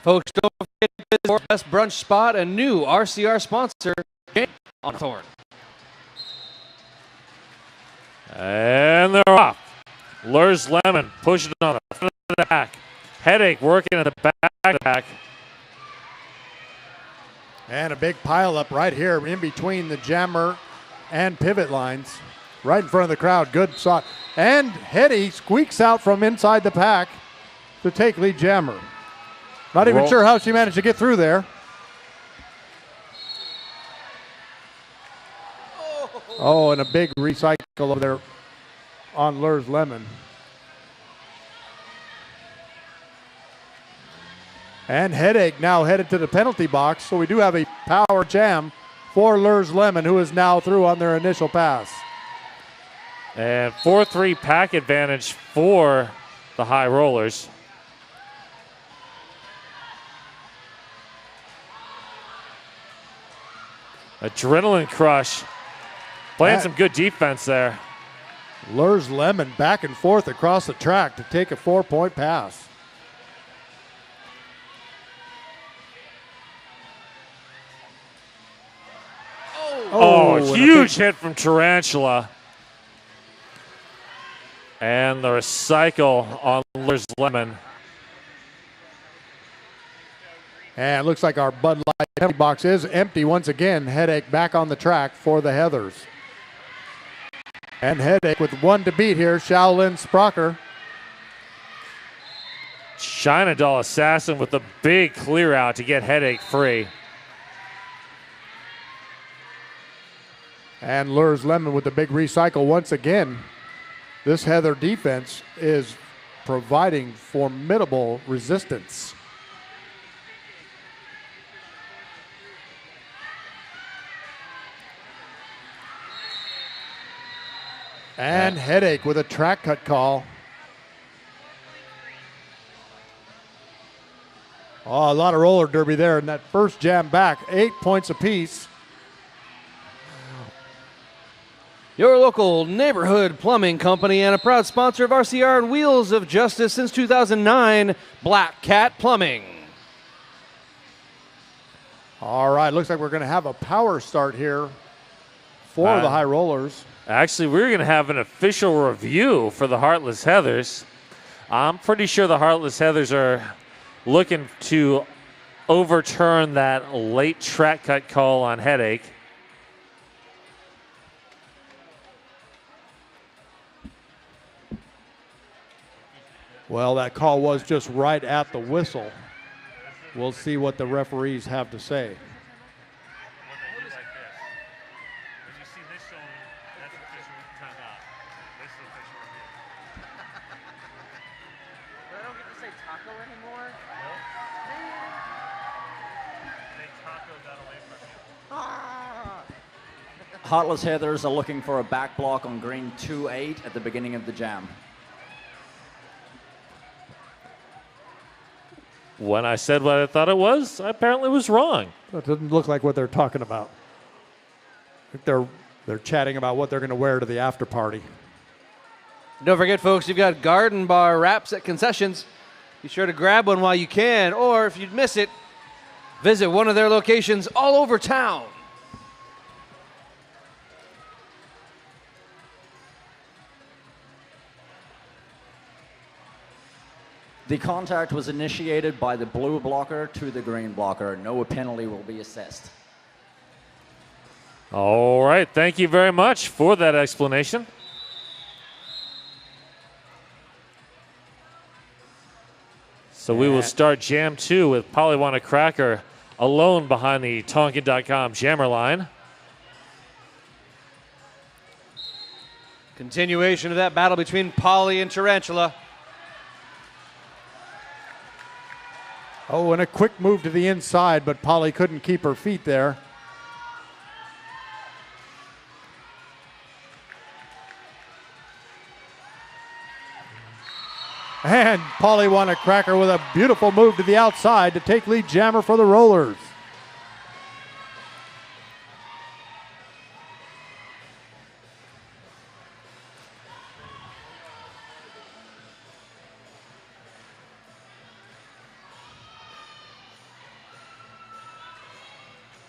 D: Folks, don't forget to visit our best brunch spot, a new RCR sponsor, on Thorn.
B: And they're off. Lurs Lemon pushing it on the front of the back. Headache working at the back.
C: And a big pile up right here in between the jammer and pivot lines. Right in front of the crowd. Good shot. And Hetty squeaks out from inside the pack to take lead jammer. Not even sure how she managed to get through there. Oh, and a big recycle over there on Lurs Lemon. And Headache now headed to the penalty box, so we do have a power jam for Lurs Lemon, who is now through on their initial pass.
B: And 4-3 pack advantage for the High Rollers. Adrenaline crush. Playing some good defense there.
C: Lurs Lemon back and forth across the track to take a 4-point pass.
B: Oh, huge hit from Tarantula. And the recycle on Lurs Lemon.
C: And it looks like our Bud Light penalty box is empty once again. Headache back on the track for the Heathers. And Headache with one to beat here, Shaolin Sprocker.
B: China Doll Assassin with a big clear out to get Headache free.
C: And Lurs Lemon with the big recycle once again. This Heather defense is providing formidable resistance. And Headache with a track cut call. Oh, a lot of roller derby there in that first jam back. 8 points apiece.
D: Your local neighborhood plumbing company and a proud sponsor of RCR and Wheels of Justice since 2009, Black Cat Plumbing.
C: All right, looks like we're going to have a power start here for the High Rollers.
B: Actually, we're going to have an official review for the Heartless Heathers. I'm pretty sure the Heartless Heathers are looking to overturn that late track cut call on Headache.
C: Well, that call was just right at the whistle. We'll see what the referees have to say.
E: Heartless Heathers are looking for a back block on green 2-8 at the beginning of the jam.
B: When I said what I thought it was, I apparently was wrong.
C: That doesn't look like what they're talking about. I think they're chatting about what they're going to wear to the after party.
D: Don't forget, folks, you've got garden bar wraps at concessions. Be sure to grab one while you can, or if you'd miss it, visit one of their locations all over town.
E: The contact was initiated by the blue blocker to the green blocker. No penalty will be assessed.
B: All right, thank you very much for that explanation. So we will start Jam 2 with Polywana Cracker alone behind the Tonkin.com jammer line.
D: Continuation of that battle between Polly and Tarantula.
C: Oh, and a quick move to the inside, but Polly couldn't keep her feet there. And Polly won a cracker with a beautiful move to the outside to take lead jammer for the Rollers.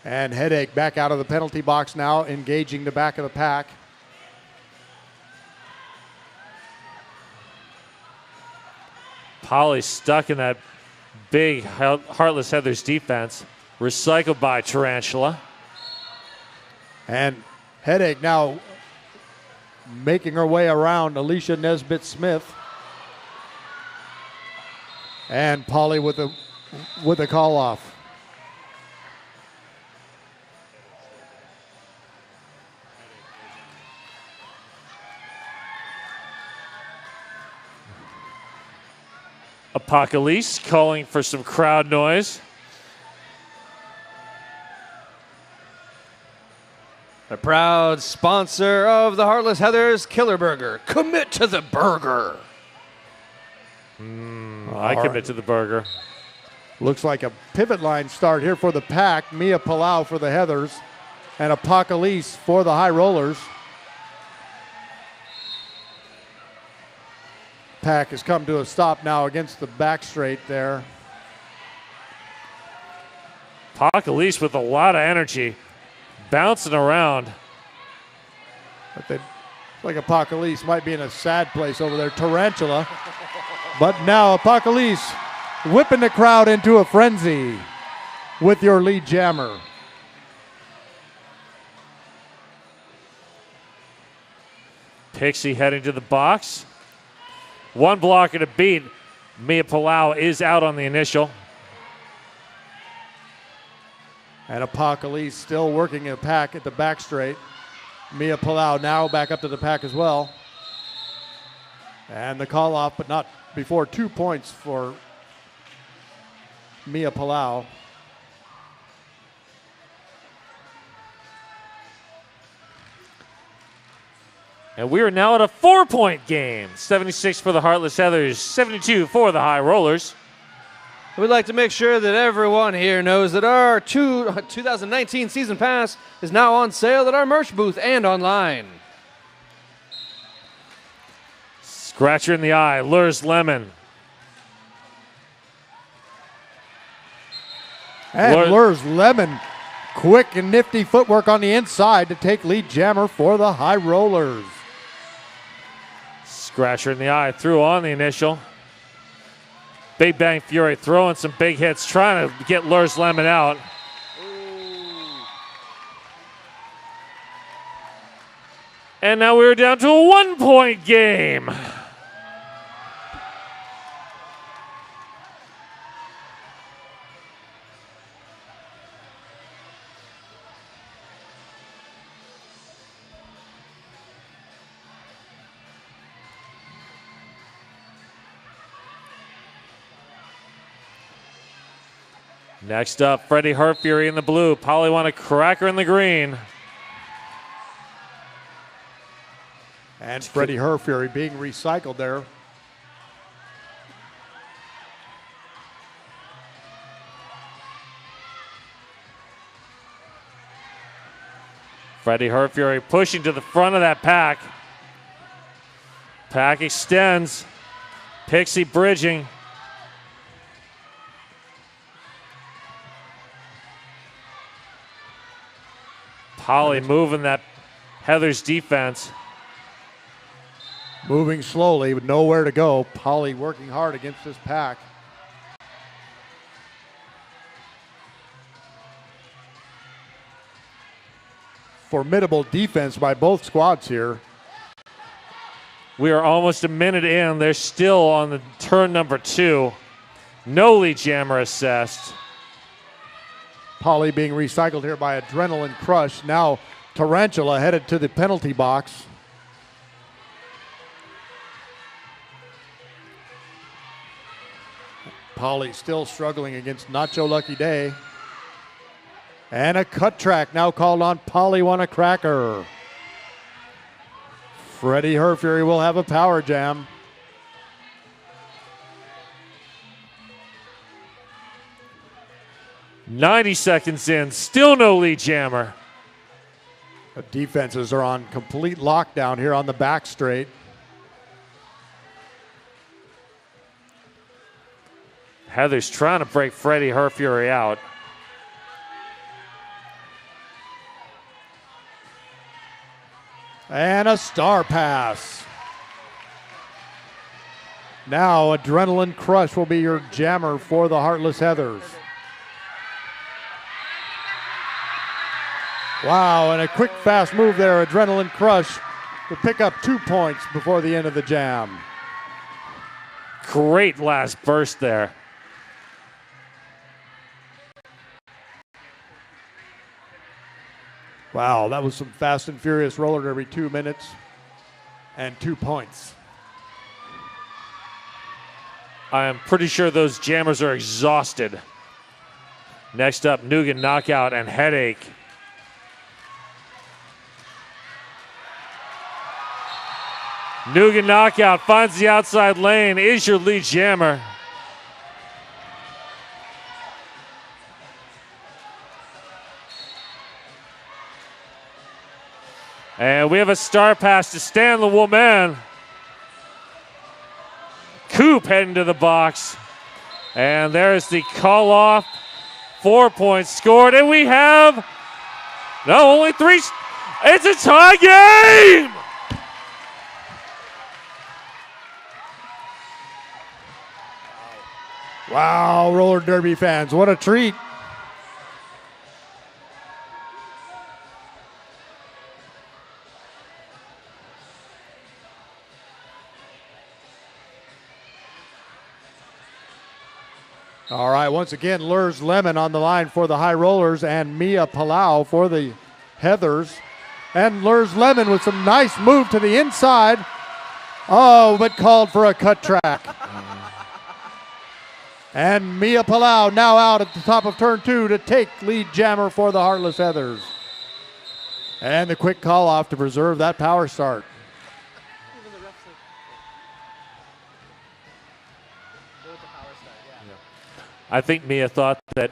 C: And Headache back out of the penalty box now, engaging the back of the pack.
B: Polly stuck in that big Heartless Heathers defense. Recycled by Tarantula.
C: And Headache now making her way around Alicia Nesbitt Smith. And Polly with the call off.
B: Apocalypse calling for some crowd noise.
D: A proud sponsor of the Heartless Heathers Killer Burger. Commit to the burger.
B: I commit to the burger.
C: Looks like a pivot line start here for the pack. Mia Palau for the Heathers and Apocalypse for the High Rollers. Pack has come to a stop now against the back straight there.
B: Apocalypse with a lot of energy, bouncing around.
C: But they, like Apocalypse might be in a sad place over there. Tarantula. But now Apocalypse whipping the crowd into a frenzy with your lead jammer.
B: Pixie heading to the box. One blocker to beat. Mia Palau is out on the initial.
C: And Apocalypse still working a pack at the back straight. Mia Palau now back up to the pack as well. And the call off, but not before 2 points for Mia Palau.
B: And we are now at a 4-point game. 76 for the Heartless Heathers, 72 for the High Rollers.
D: We'd like to make sure that everyone here knows that our 2019 season pass is now on sale at our merch booth and online.
B: Scratcher in the eye, lures Lemon.
C: And lures Lemon Quick and nifty footwork on the inside to take lead jammer for the High Rollers.
B: Scratcher in the eye, threw on the initial. Big Bang Fury throwing some big hits, trying to get Lurs Lemon out. And now we're down to a 1-point game. Next up, Freddie Heartfury in the blue. Polly want a cracker in the green.
C: And Freddie Heartfury being recycled there.
B: Freddie Heartfury pushing to the front of that pack. Pack extends. Pixie bridging. Polly moving that Heather's defense.
C: Moving slowly with nowhere to go. Polly working hard against this pack. Formidable defense by both squads here.
B: We are almost a minute in. They're still on the turn number 2. No lead jammer assessed.
C: Polly being recycled here by Adrenaline Crush. Now Tarantula headed to the penalty box. Polly still struggling against Nacho Lucky Day. And a cut track now called on Polly want a cracker. Freddie Heartfury will have a power jam.
B: "90 seconds in, still no lead jammer."
C: The defenses are on complete lockdown here on the back straight.
B: Heather's trying to break Freddie Heartfury out.
C: And a star pass. Now Adrenaline Crush will be your jammer for the Heartless Heathers. Wow, and a quick, fast move there, Adrenaline Crush, to pick up 2 points before the end of the jam.
B: Great last burst there.
C: Wow, that was some fast and furious roller every 2 minutes and 2 points.
B: I am pretty sure those jammers are exhausted. Next up, Nugan knockout and headache. Nugan knockout finds the outside lane, is your lead jammer. And we have a star pass to Stan the Woman. Coop heading to the box. And there's the call off. 4 points scored. And we have, no, only 3. It's a tie game!
C: Wow, roller derby fans, what a treat. All right, once again, Lurs Lemon on the line for the High Rollers and Mia Palau for the Heathers. And Lurs Lemon with some nice move to the inside. Oh, but called for a cut track. And Mia Palau now out at the top of turn 2 to take lead jammer for the Heartless Heathers. And the quick call off to preserve that power start.
B: I think Mia thought that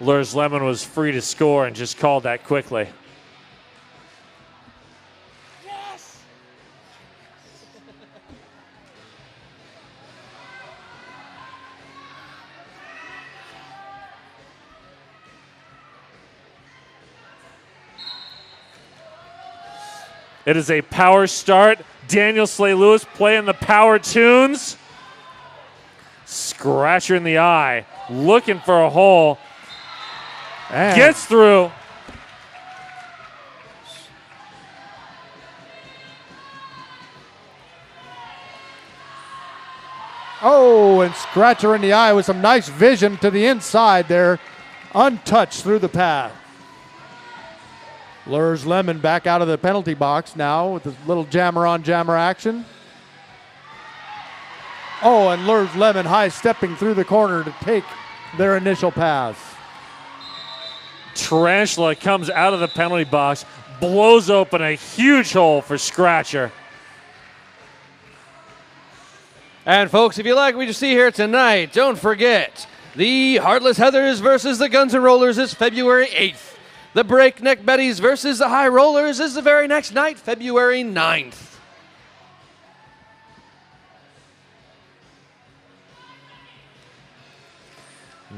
B: Lurs Lemon was free to score and just called that quickly.
H: Yes!
B: It is a power start. Daniel Slay Lewis playing the power tunes. Scratcher in the eye, looking for a hole.
C: And
B: Gets through.
C: oh, and Scratcher in the eye with some nice vision to the inside there. Untouched through the path. Lures Lemon back out of the penalty box now with a little jammer on jammer action. Oh, and Lures Lemon high stepping through the corner to take their initial pass.
B: Tarantula comes out of the penalty box, blows open a huge hole for Scratcher.
D: And folks, if you like what you see here tonight, don't forget the Heartless Heathers versus the Guns N' Rollers is February 8th. The Breakneck Betties versus the High Rollers is the very next night, February 9th.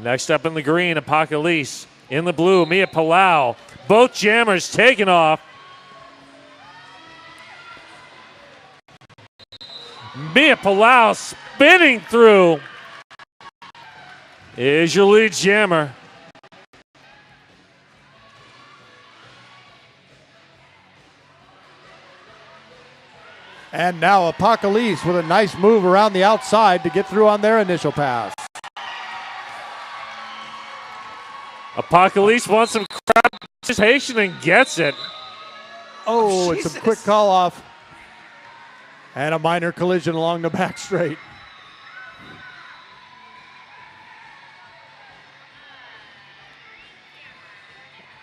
B: Next up in the green, Apocalypse. In the blue, Mia Palau. Both jammers taking off. Mia Palau spinning through. Is your lead jammer.
C: And now Apocalypse with a nice move around the outside to get through on their initial pass.
B: Apocalypse wants some crowd participation and gets it.
C: Oh, it's a quick call off. And a minor collision along the back straight.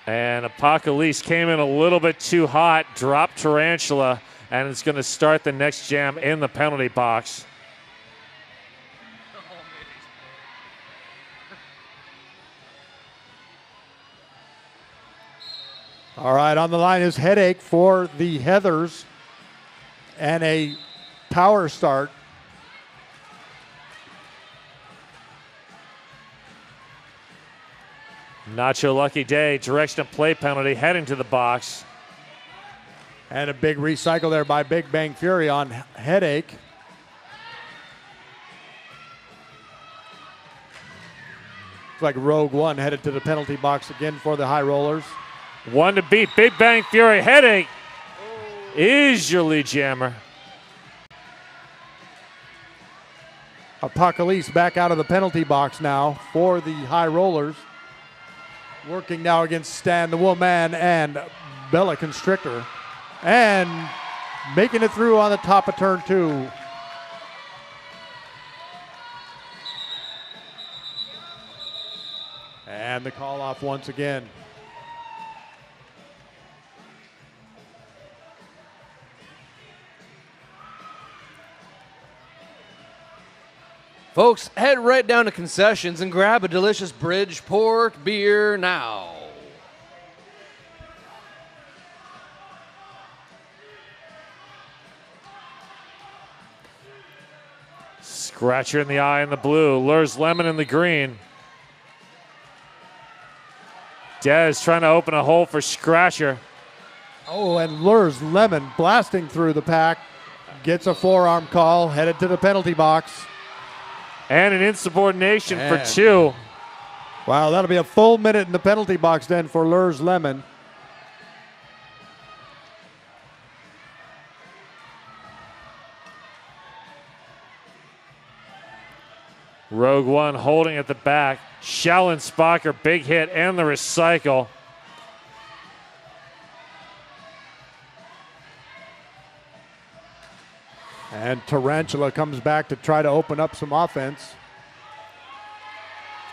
B: And Apocalypse came in a little bit too hot, dropped Tarantula, and it's going to start the next jam in the penalty box.
C: All right, on the line is Headache for the Heathers and a power start.
B: Nacho Lucky Day, direction of play penalty, heading to the box.
C: And a big recycle there by Big Bang Fury on Headache. Looks like Rogue One headed to the penalty box again for the High Rollers.
B: One to beat, Big Bang Fury. Headache is your lead jammer.
C: Apocalypse back out of the penalty box now for the High Rollers. Working now against Stan the Woman and Bella Constrictor. And making it through on the top of turn 2. And the call off once again.
D: Folks, head right down to concessions and grab a delicious Bridgeport beer now.
B: Scratcher in the eye in the blue, Lures Lemon in the green. Dez trying to open a hole for Scratcher.
C: Oh, and Lures Lemon blasting through the pack. Gets a forearm call, headed to the penalty box.
B: And an insubordination for 2.
C: Wow, that'll be a full minute in the penalty box then for Lures Lemon.
B: Rogue One holding at the back. Schalenspacher, big hit, and the recycle.
C: And Tarantula comes back to try to open up some offense.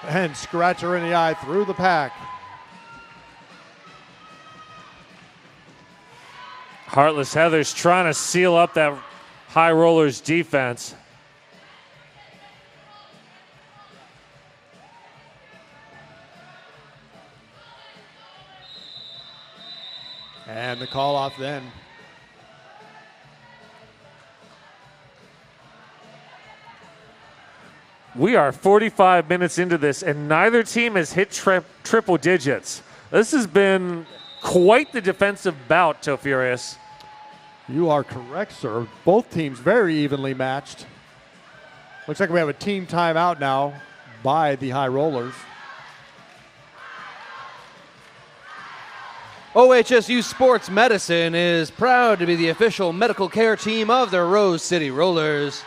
C: And Scratcher in the eye through the pack.
B: Heartless Heathers trying to seal up that High Rollers defense.
C: And the call off then.
B: We are 45 minutes into this, and neither team has hit triple digits. This has been quite the defensive bout, Tofurius.
C: You are correct, sir. Both teams very evenly matched. Looks like we have a team timeout now by the High Rollers.
D: OHSU Sports Medicine is proud to be the official medical care team of the Rose City Rollers.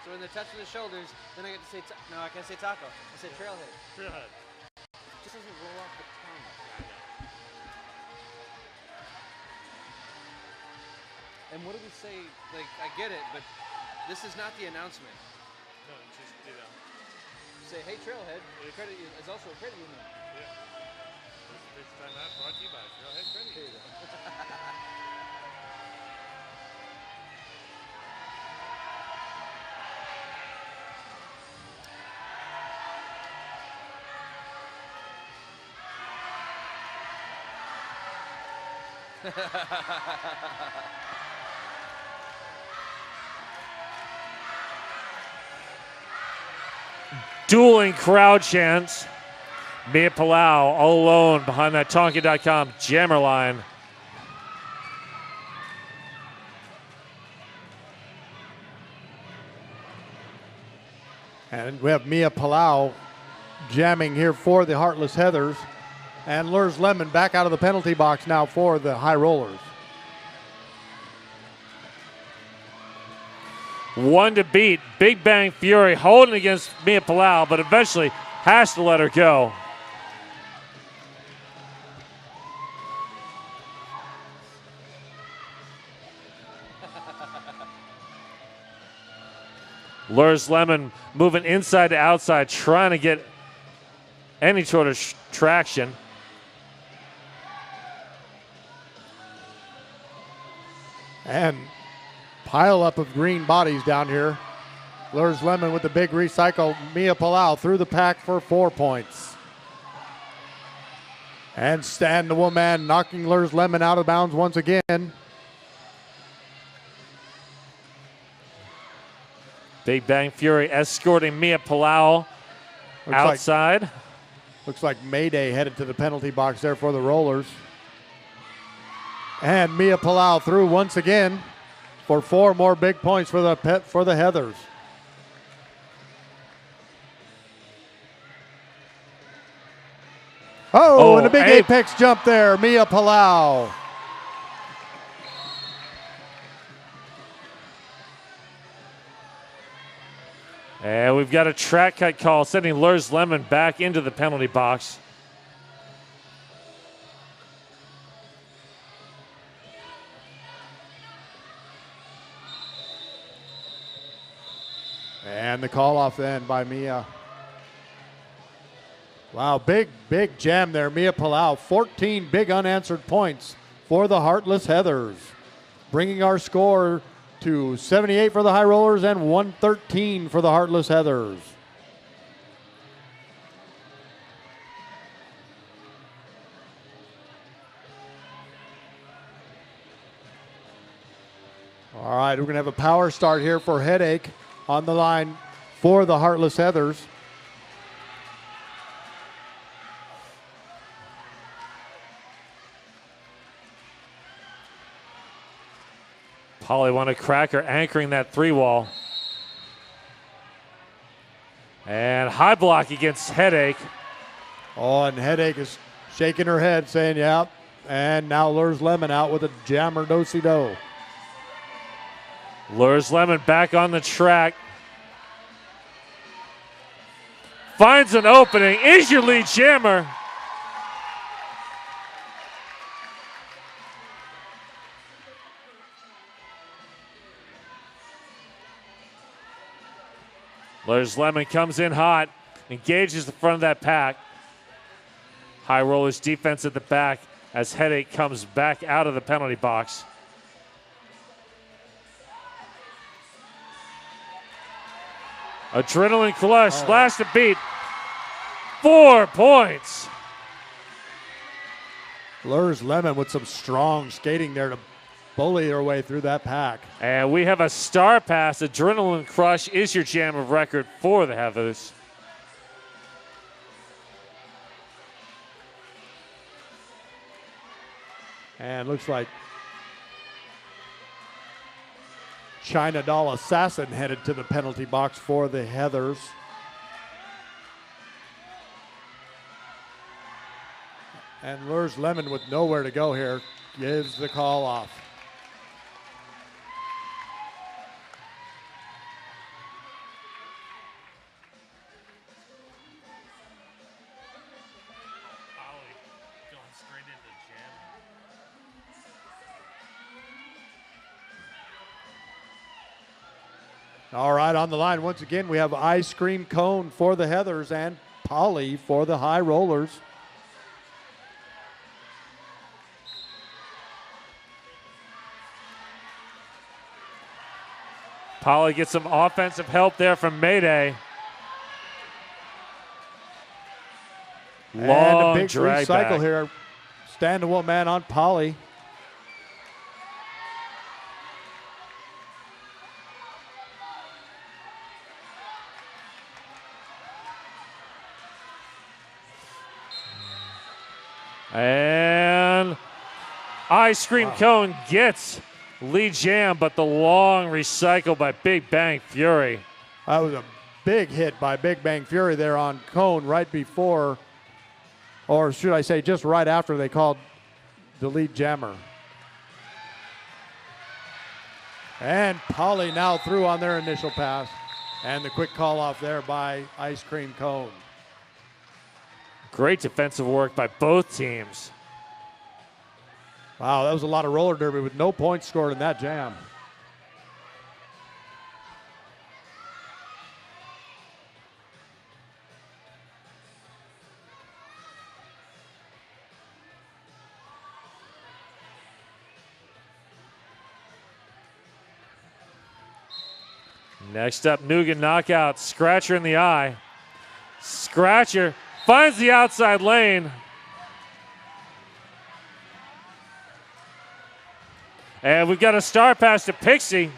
D: So when they're touching the shoulders, then I get to say, no, I can't say taco. I say trailhead.
B: Trailhead.
D: It just doesn't roll off the tongue. And what do we say? Like, I get it, but this is not the announcement.
B: No, just,
D: Say, hey, Trailhead, credit is also a credit union.
B: Yeah. This time out brought to you by Trailhead Credit Union. Dueling crowd chants. Mia Palau all alone behind that Tonka.com jammer line.
C: And we have Mia Palau jamming here for the Heartless Heathers. And lures Lemon back out of the penalty box now for the High Rollers.
B: One to beat. Big Bang Fury holding against Mia Palau, but eventually has to let her go. Lures Lemon moving inside to outside, trying to get any sort of traction.
C: And pile up of green bodies down here. Lures Lemon with the big recycle. Mia Palau through the pack for 4 points. And Stan the Woman knocking Lures Lemon out of bounds once again.
B: Big Bang Fury escorting Mia Palau outside.
C: Looks like Mayday headed to the penalty box there for the Rollers. And Mia Palau through once again for 4 more big points for the Heathers. Oh, and a big apex jump there, Mia Palau.
B: And we've got a track cut call sending Lurs Lemon back into the penalty box.
C: And the call off then by Mia. Wow, big jam there, Mia Palau. 14 big unanswered points for the Heartless Heathers, bringing our score to 78 for the High Rollers and 113 for the Heartless Heathers. All right, we're going to have a power start here for Headache on the line for the Heartless Heathers.
B: Polly won a cracker anchoring that 3-wall. And high block against Headache.
C: Oh, and Headache is shaking her head saying, yep. And now Lures Lemon out with a jammer do-si-do.
B: Lures Lemon back on the track. Finds an opening. Is your lead jammer. Lures Lemon comes in hot, engages the front of that pack. High Rollers defense at the back as Headache comes back out of the penalty box. Adrenaline Clutch, last to beat. 4 points.
C: Lurs Lemon with some strong skating there to bully their way through that pack.
B: And we have a star pass. Adrenaline Crush is your jam of record for the Heathers.
C: And looks like China Doll Assassin headed to the penalty box for the Heathers. And Lurs Lemon with nowhere to go here gives the call off. All right, on the line once again, we have Ice Cream Cone for the Heathers and Polly for the High Rollers.
B: Polly gets some offensive help there from Mayday.
C: And
B: Long
C: a big
B: drag
C: cycle
B: back.
C: here. Stand one man on Polly.
B: And Ice Cream Cone gets lead jam, but the long recycle by Big Bang Fury.
C: That was a big hit by Big Bang Fury there on Cone right before, or should I say just right after they called the lead jammer. And Polly now through on their initial pass. And the quick call off there by Ice Cream Cone.
B: Great defensive work by both teams.
C: Wow, that was a lot of roller derby with no points scored in that jam.
B: Next up, Nugan knockout, Scratcher in the eye. Scratcher finds the outside lane. And we've got a star pass to Pixie.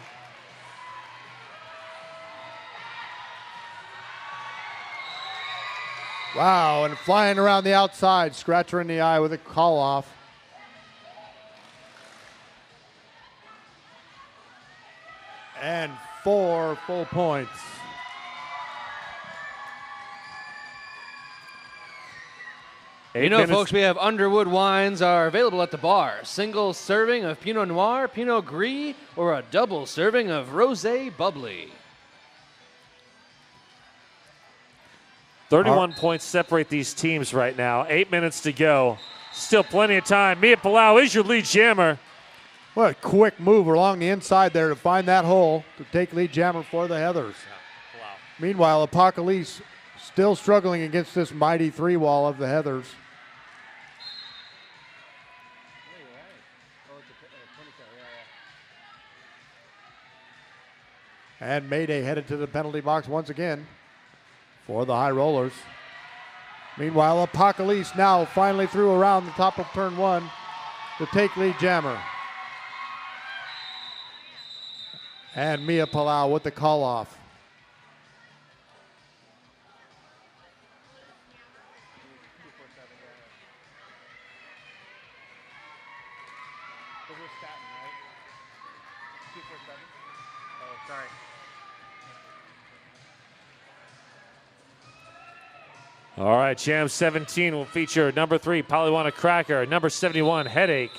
C: Wow, and flying around the outside, Scratcher in the eye with a call off. And 4 full points.
D: You know, folks, we have Underwood wines are available at the bar. Single serving of Pinot Noir, Pinot Gris, or a double serving of Rosé Bubbly.
B: 31 points separate these teams right now. 8 minutes to go. Still plenty of time. Mia Palau is your lead jammer.
C: What a quick move along the inside there to find that hole to take lead jammer for the Heathers. Meanwhile, Apocalypse still struggling against this mighty 3-wall of the Heathers. And Mayday headed to the penalty box once again for the High Rollers. Meanwhile, Apocalypse now finally through around the top of turn 1 to take lead jammer. And Mia Palau with the call off.
B: All right, Jam 17 will feature number 3, Polywana Cracker, number 71, Headache.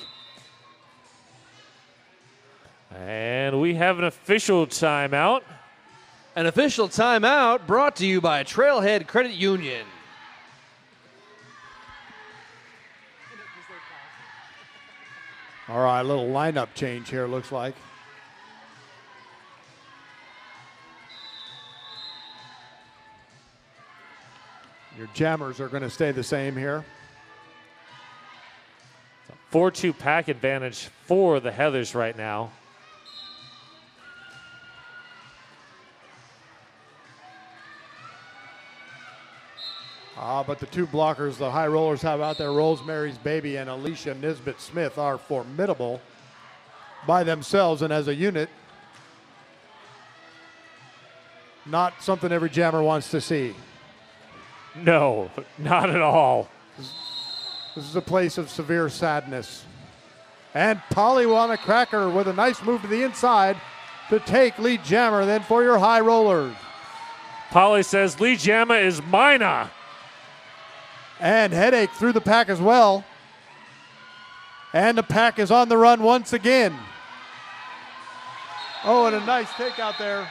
B: And we have an official timeout.
D: An official timeout brought to you by Trailhead Credit Union.
C: All right, a little lineup change here, looks like. Your jammers are going to stay the same here.
B: 4-2 pack advantage for the Heathers right now.
C: but the two blockers the High Rollers have out there, Rosemary's Baby and Alicia Nisbet Smith, are formidable by themselves and as a unit. Not something every jammer wants to see.
B: No, not at all.
C: This is a place of severe sadness. And Polly Cracker with a nice move to the inside to take lead jammer then for your High Rollers.
B: Polly says lead jammer is mina.
C: And Headache through the pack as well. And the pack is on the run once again. Oh, and a nice takeout there.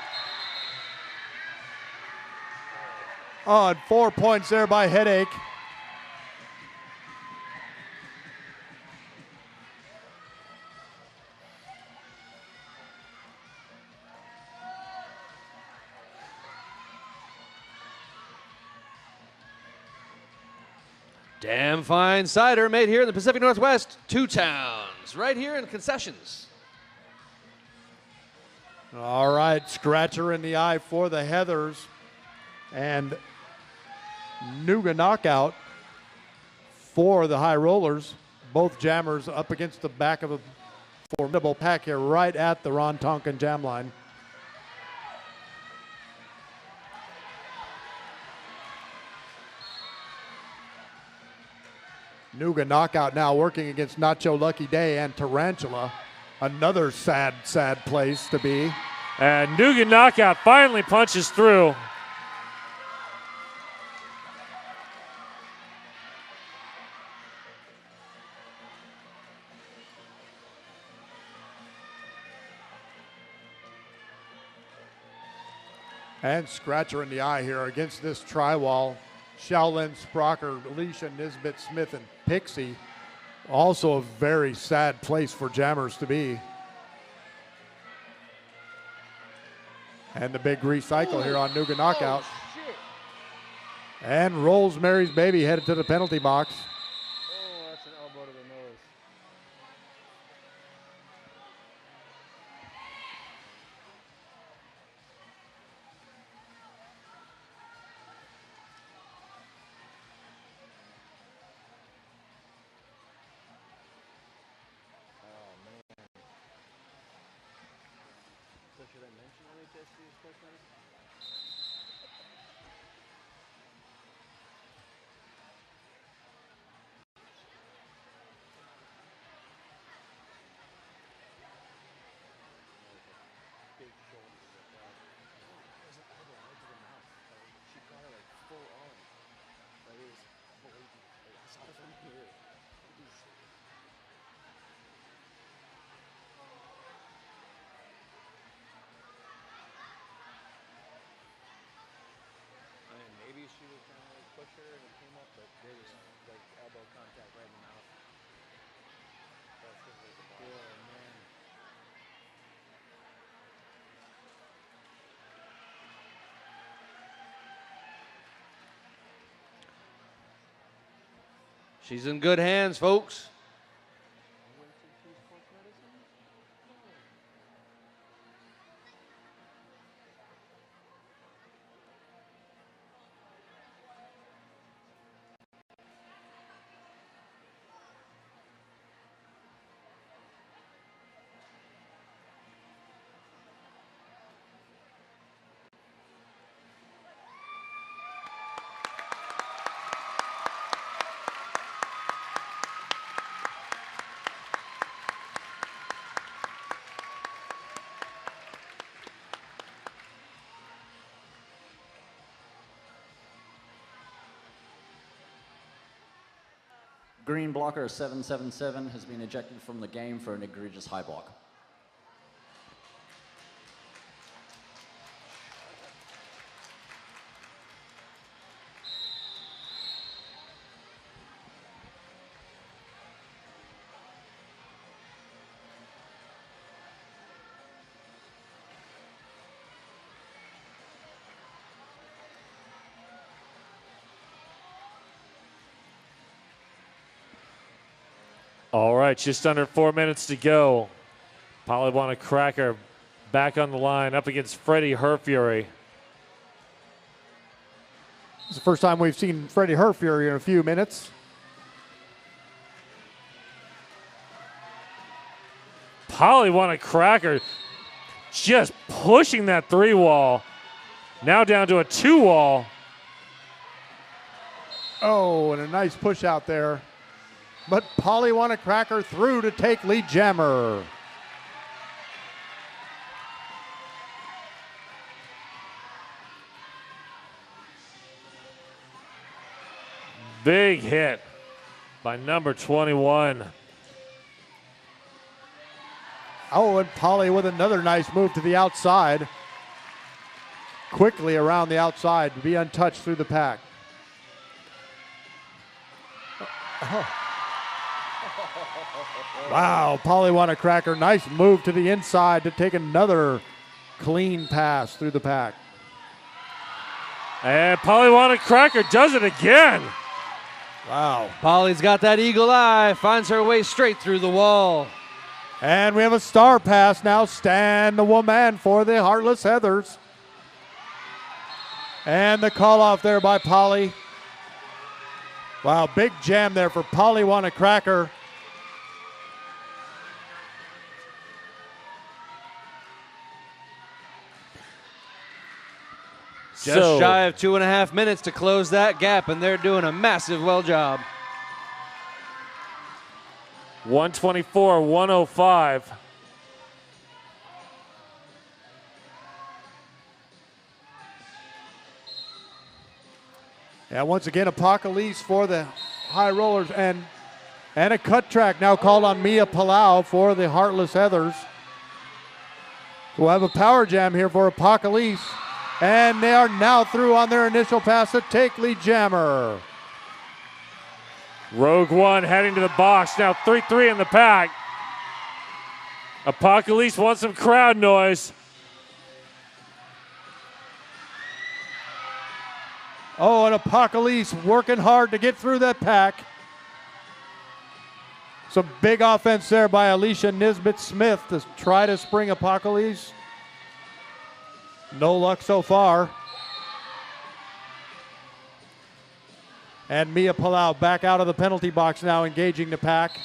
C: Oh, and 4 points there by Headache.
D: Damn fine cider made here in the Pacific Northwest. 2 towns, right here in concessions.
C: All right, scratcher in the eye for the Heathers. And Nuga knockout for the High Rollers. Both jammers up against the back of a formidable pack here right at the Ron Tonkin jam line. Nuga knockout now working against Nacho Lucky Day and Tarantula. Another sad, sad place to be.
B: And Nuga knockout finally punches through.
C: And scratcher in the eye here against this tri-wall. Shaolin Sprocker, Alicia Nisbet Smith, and Pixie. Also a very sad place for jammers to be. And the big recycle here on Nuga knockout. And Rosemary's Baby headed to the penalty box.
D: Oh, that's an elbow to the nose. So should I mention LHSC sports medicine? Big shoulders like that. There's an elbow right to the mouth. She got her like full on. Like it was blatant. Like, I saw it from here. It was, I mean, maybe she was trying to like push her and it came up, but there was like elbow contact right in the mouth. That's just like the ball. Yeah, man. She's in good hands, folks.
E: Green blocker 777 has been ejected from the game for an egregious high block.
B: All right, just under 4 minutes to go. Polywana Cracker back on the line up against Freddie Herfury.
C: It's the first time we've seen Freddie Herfury in a few minutes.
B: Polly won a cracker. Just pushing that 3-wall. Now down to a 2-wall.
C: Oh, and a nice push out there. But Polly won a cracker through to take lead jammer.
B: Big hit by number 21.
C: Oh, and Polly with another nice move to the outside. Quickly around the outside to be untouched through the pack. Oh. Wow, Polly won a cracker. Nice move to the inside to take another clean pass through the pack.
B: And Polly won a cracker, does it again.
C: Wow.
D: Polly's got that eagle eye, finds her way straight through the wall.
C: And we have a star pass now. Stan the woman for the Heartless Heathers. And the call off there by Polly. Wow, big jam there for Polly won a cracker.
D: Just shy of 2.5 minutes to close that gap, and they're doing a massive well job.
B: 124, 105.
C: Yeah, once again, Apocalypse for the High Rollers and a cut track now called on Mia Palau for the Heartless Heathers. We'll have a power jam here for Apocalypse. And they are now through on their initial pass to take lead jammer.
B: Rogue One heading to the box. Now 3-3 in the pack. Apocalypse wants some crowd noise.
C: Oh, and Apocalypse working hard to get through that pack. Some big offense there by Alicia Nisbet-Smith to try to spring Apocalypse. No luck so far. And Mia Palau back out of the penalty box now, engaging the pack.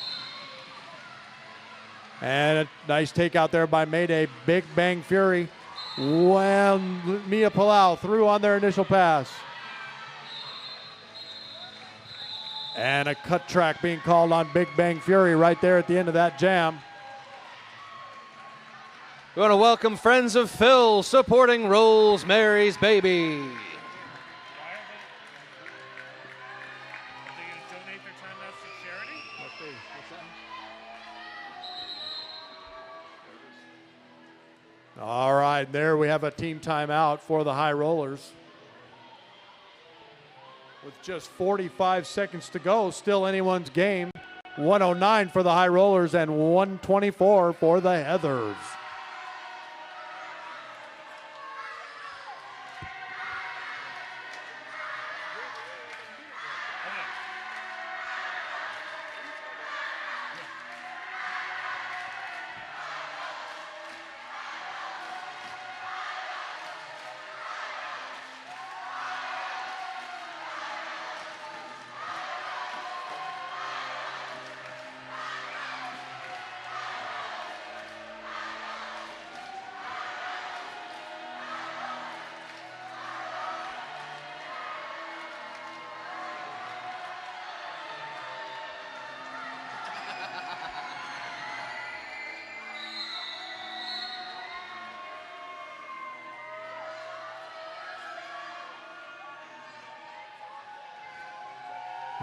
C: And a nice takeout there by Mayday. Big Bang Fury. Well, Mia Palau through on their initial pass. And a cut track being called on Big Bang Fury right there at the end of that jam.
D: We want to welcome Friends of Phil supporting Rosemary's Baby.
C: All right, there we have a team timeout for the High Rollers. With just 45 seconds to go, still anyone's game. 109 for the High Rollers and 124 for the Heathers.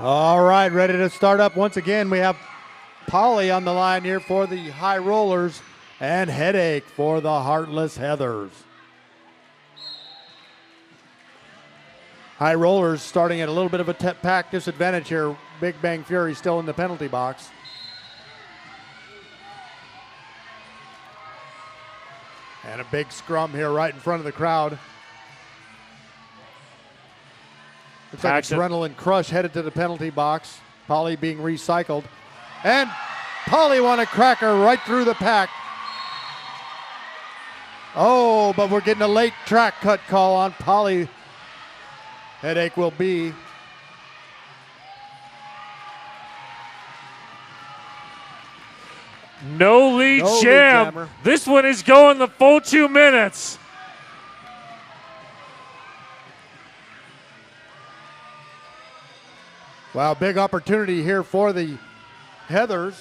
C: All right, ready to start up once again. We have Polly on the line here for the High Rollers and Headache for the Heartless Heathers. High Rollers starting at a little bit of a pack disadvantage here. Big Bang Fury still in the penalty box. And a big scrum here right in front of the crowd. Looks like Adrenaline Crush headed to the penalty box. Polly being recycled. And Polly won a cracker right through the pack. Oh, but we're getting a late track cut call on Polly. Headache will be.
B: No lead
C: No lead
B: jam.
C: jammer.
B: This one is going the full 2 minutes.
C: Wow, big opportunity here for the Heathers.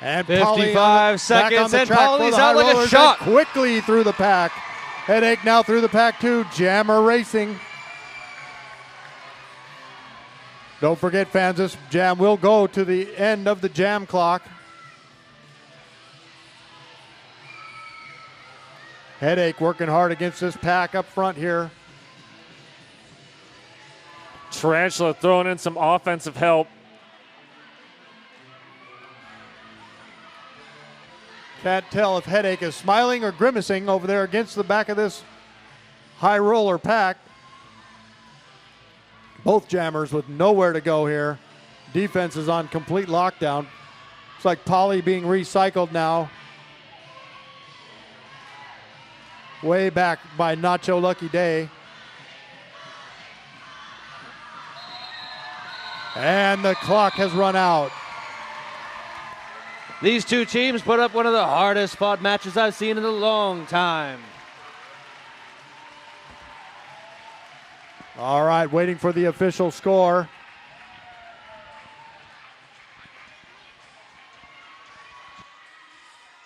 C: And
D: 55
C: back
D: seconds,
C: on the
D: and
C: track for
D: Polly's
C: the
D: out
C: High
D: like a
C: Rollers,
D: shot.
C: and quickly through the pack. Headache now through the pack too. Jammer Racing. Don't forget, fans, this jam will go to the end of the jam clock. Headache working hard against this pack up front here.
B: Tarantula throwing in some offensive help.
C: Can't tell if Headache is smiling or grimacing over there against the back of this high roller pack. Both jammers with nowhere to go here. Defense is on complete lockdown. It's like Polly being recycled now. Way back by Nacho Lucky Day. And the clock has run out.
D: These two teams put up one of the hardest fought matches I've seen in a long time.
C: All right, waiting for the official score.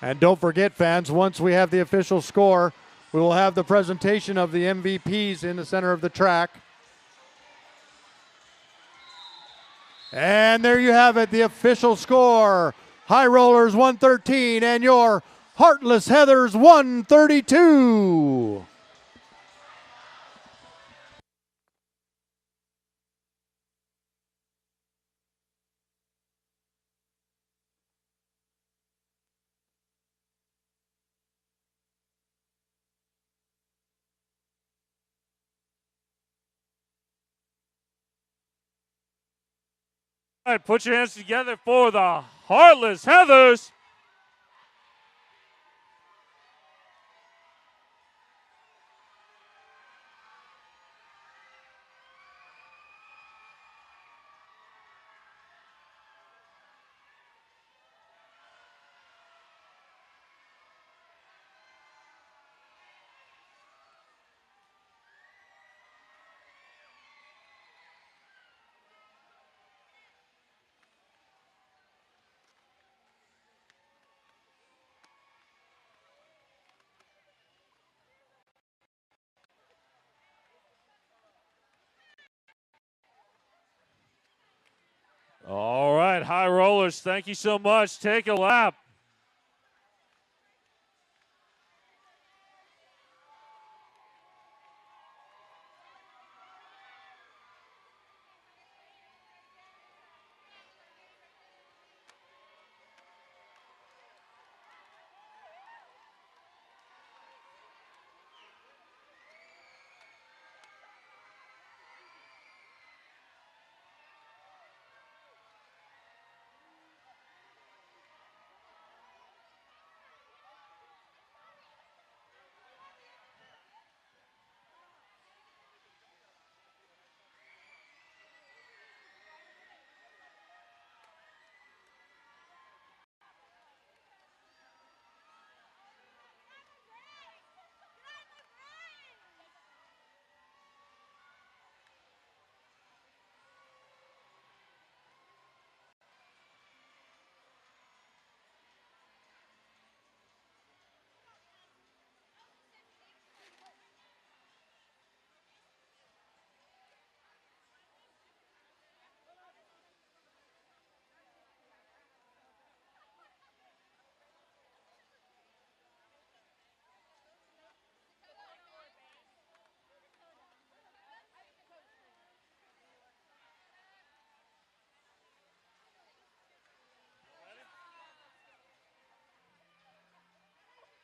C: And don't forget, fans, once we have the official score, we will have the presentation of the MVPs in the center of the track. And there you have it, the official score. High Rollers 113 and your Heartless Heathers 132.
B: All right, put your hands together for the Heartless Heathers. All right, High Rollers, thank you so much. Take a lap.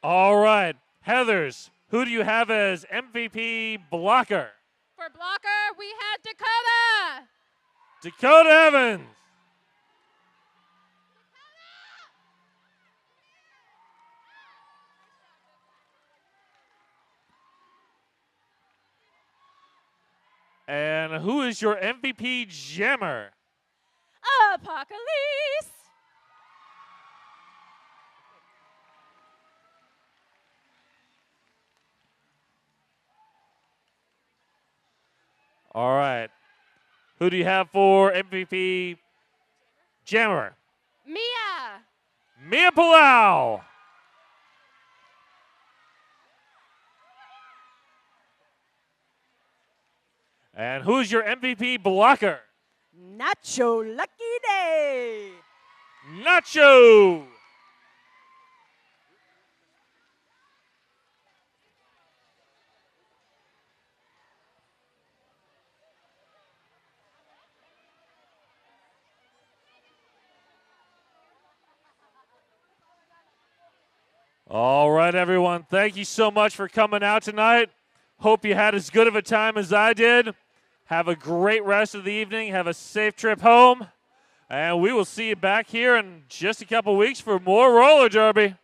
B: All right, Heathers, who do you have as MVP blocker?
H: For blocker, we had Dakota.
B: Dakota Evans. And who is your MVP jammer?
H: Apocalypse.
B: All right. Who do you have for MVP jammer?
H: Mia.
B: Mia Palau. And who's your MVP blocker?
G: Nacho Lucky Day.
B: Nacho. All right, everyone. Thank you so much for coming out tonight. Hope you had as good of a time as I did. Have a great rest of the evening. Have a safe trip home. And we will see you back here in just a couple weeks for more roller derby.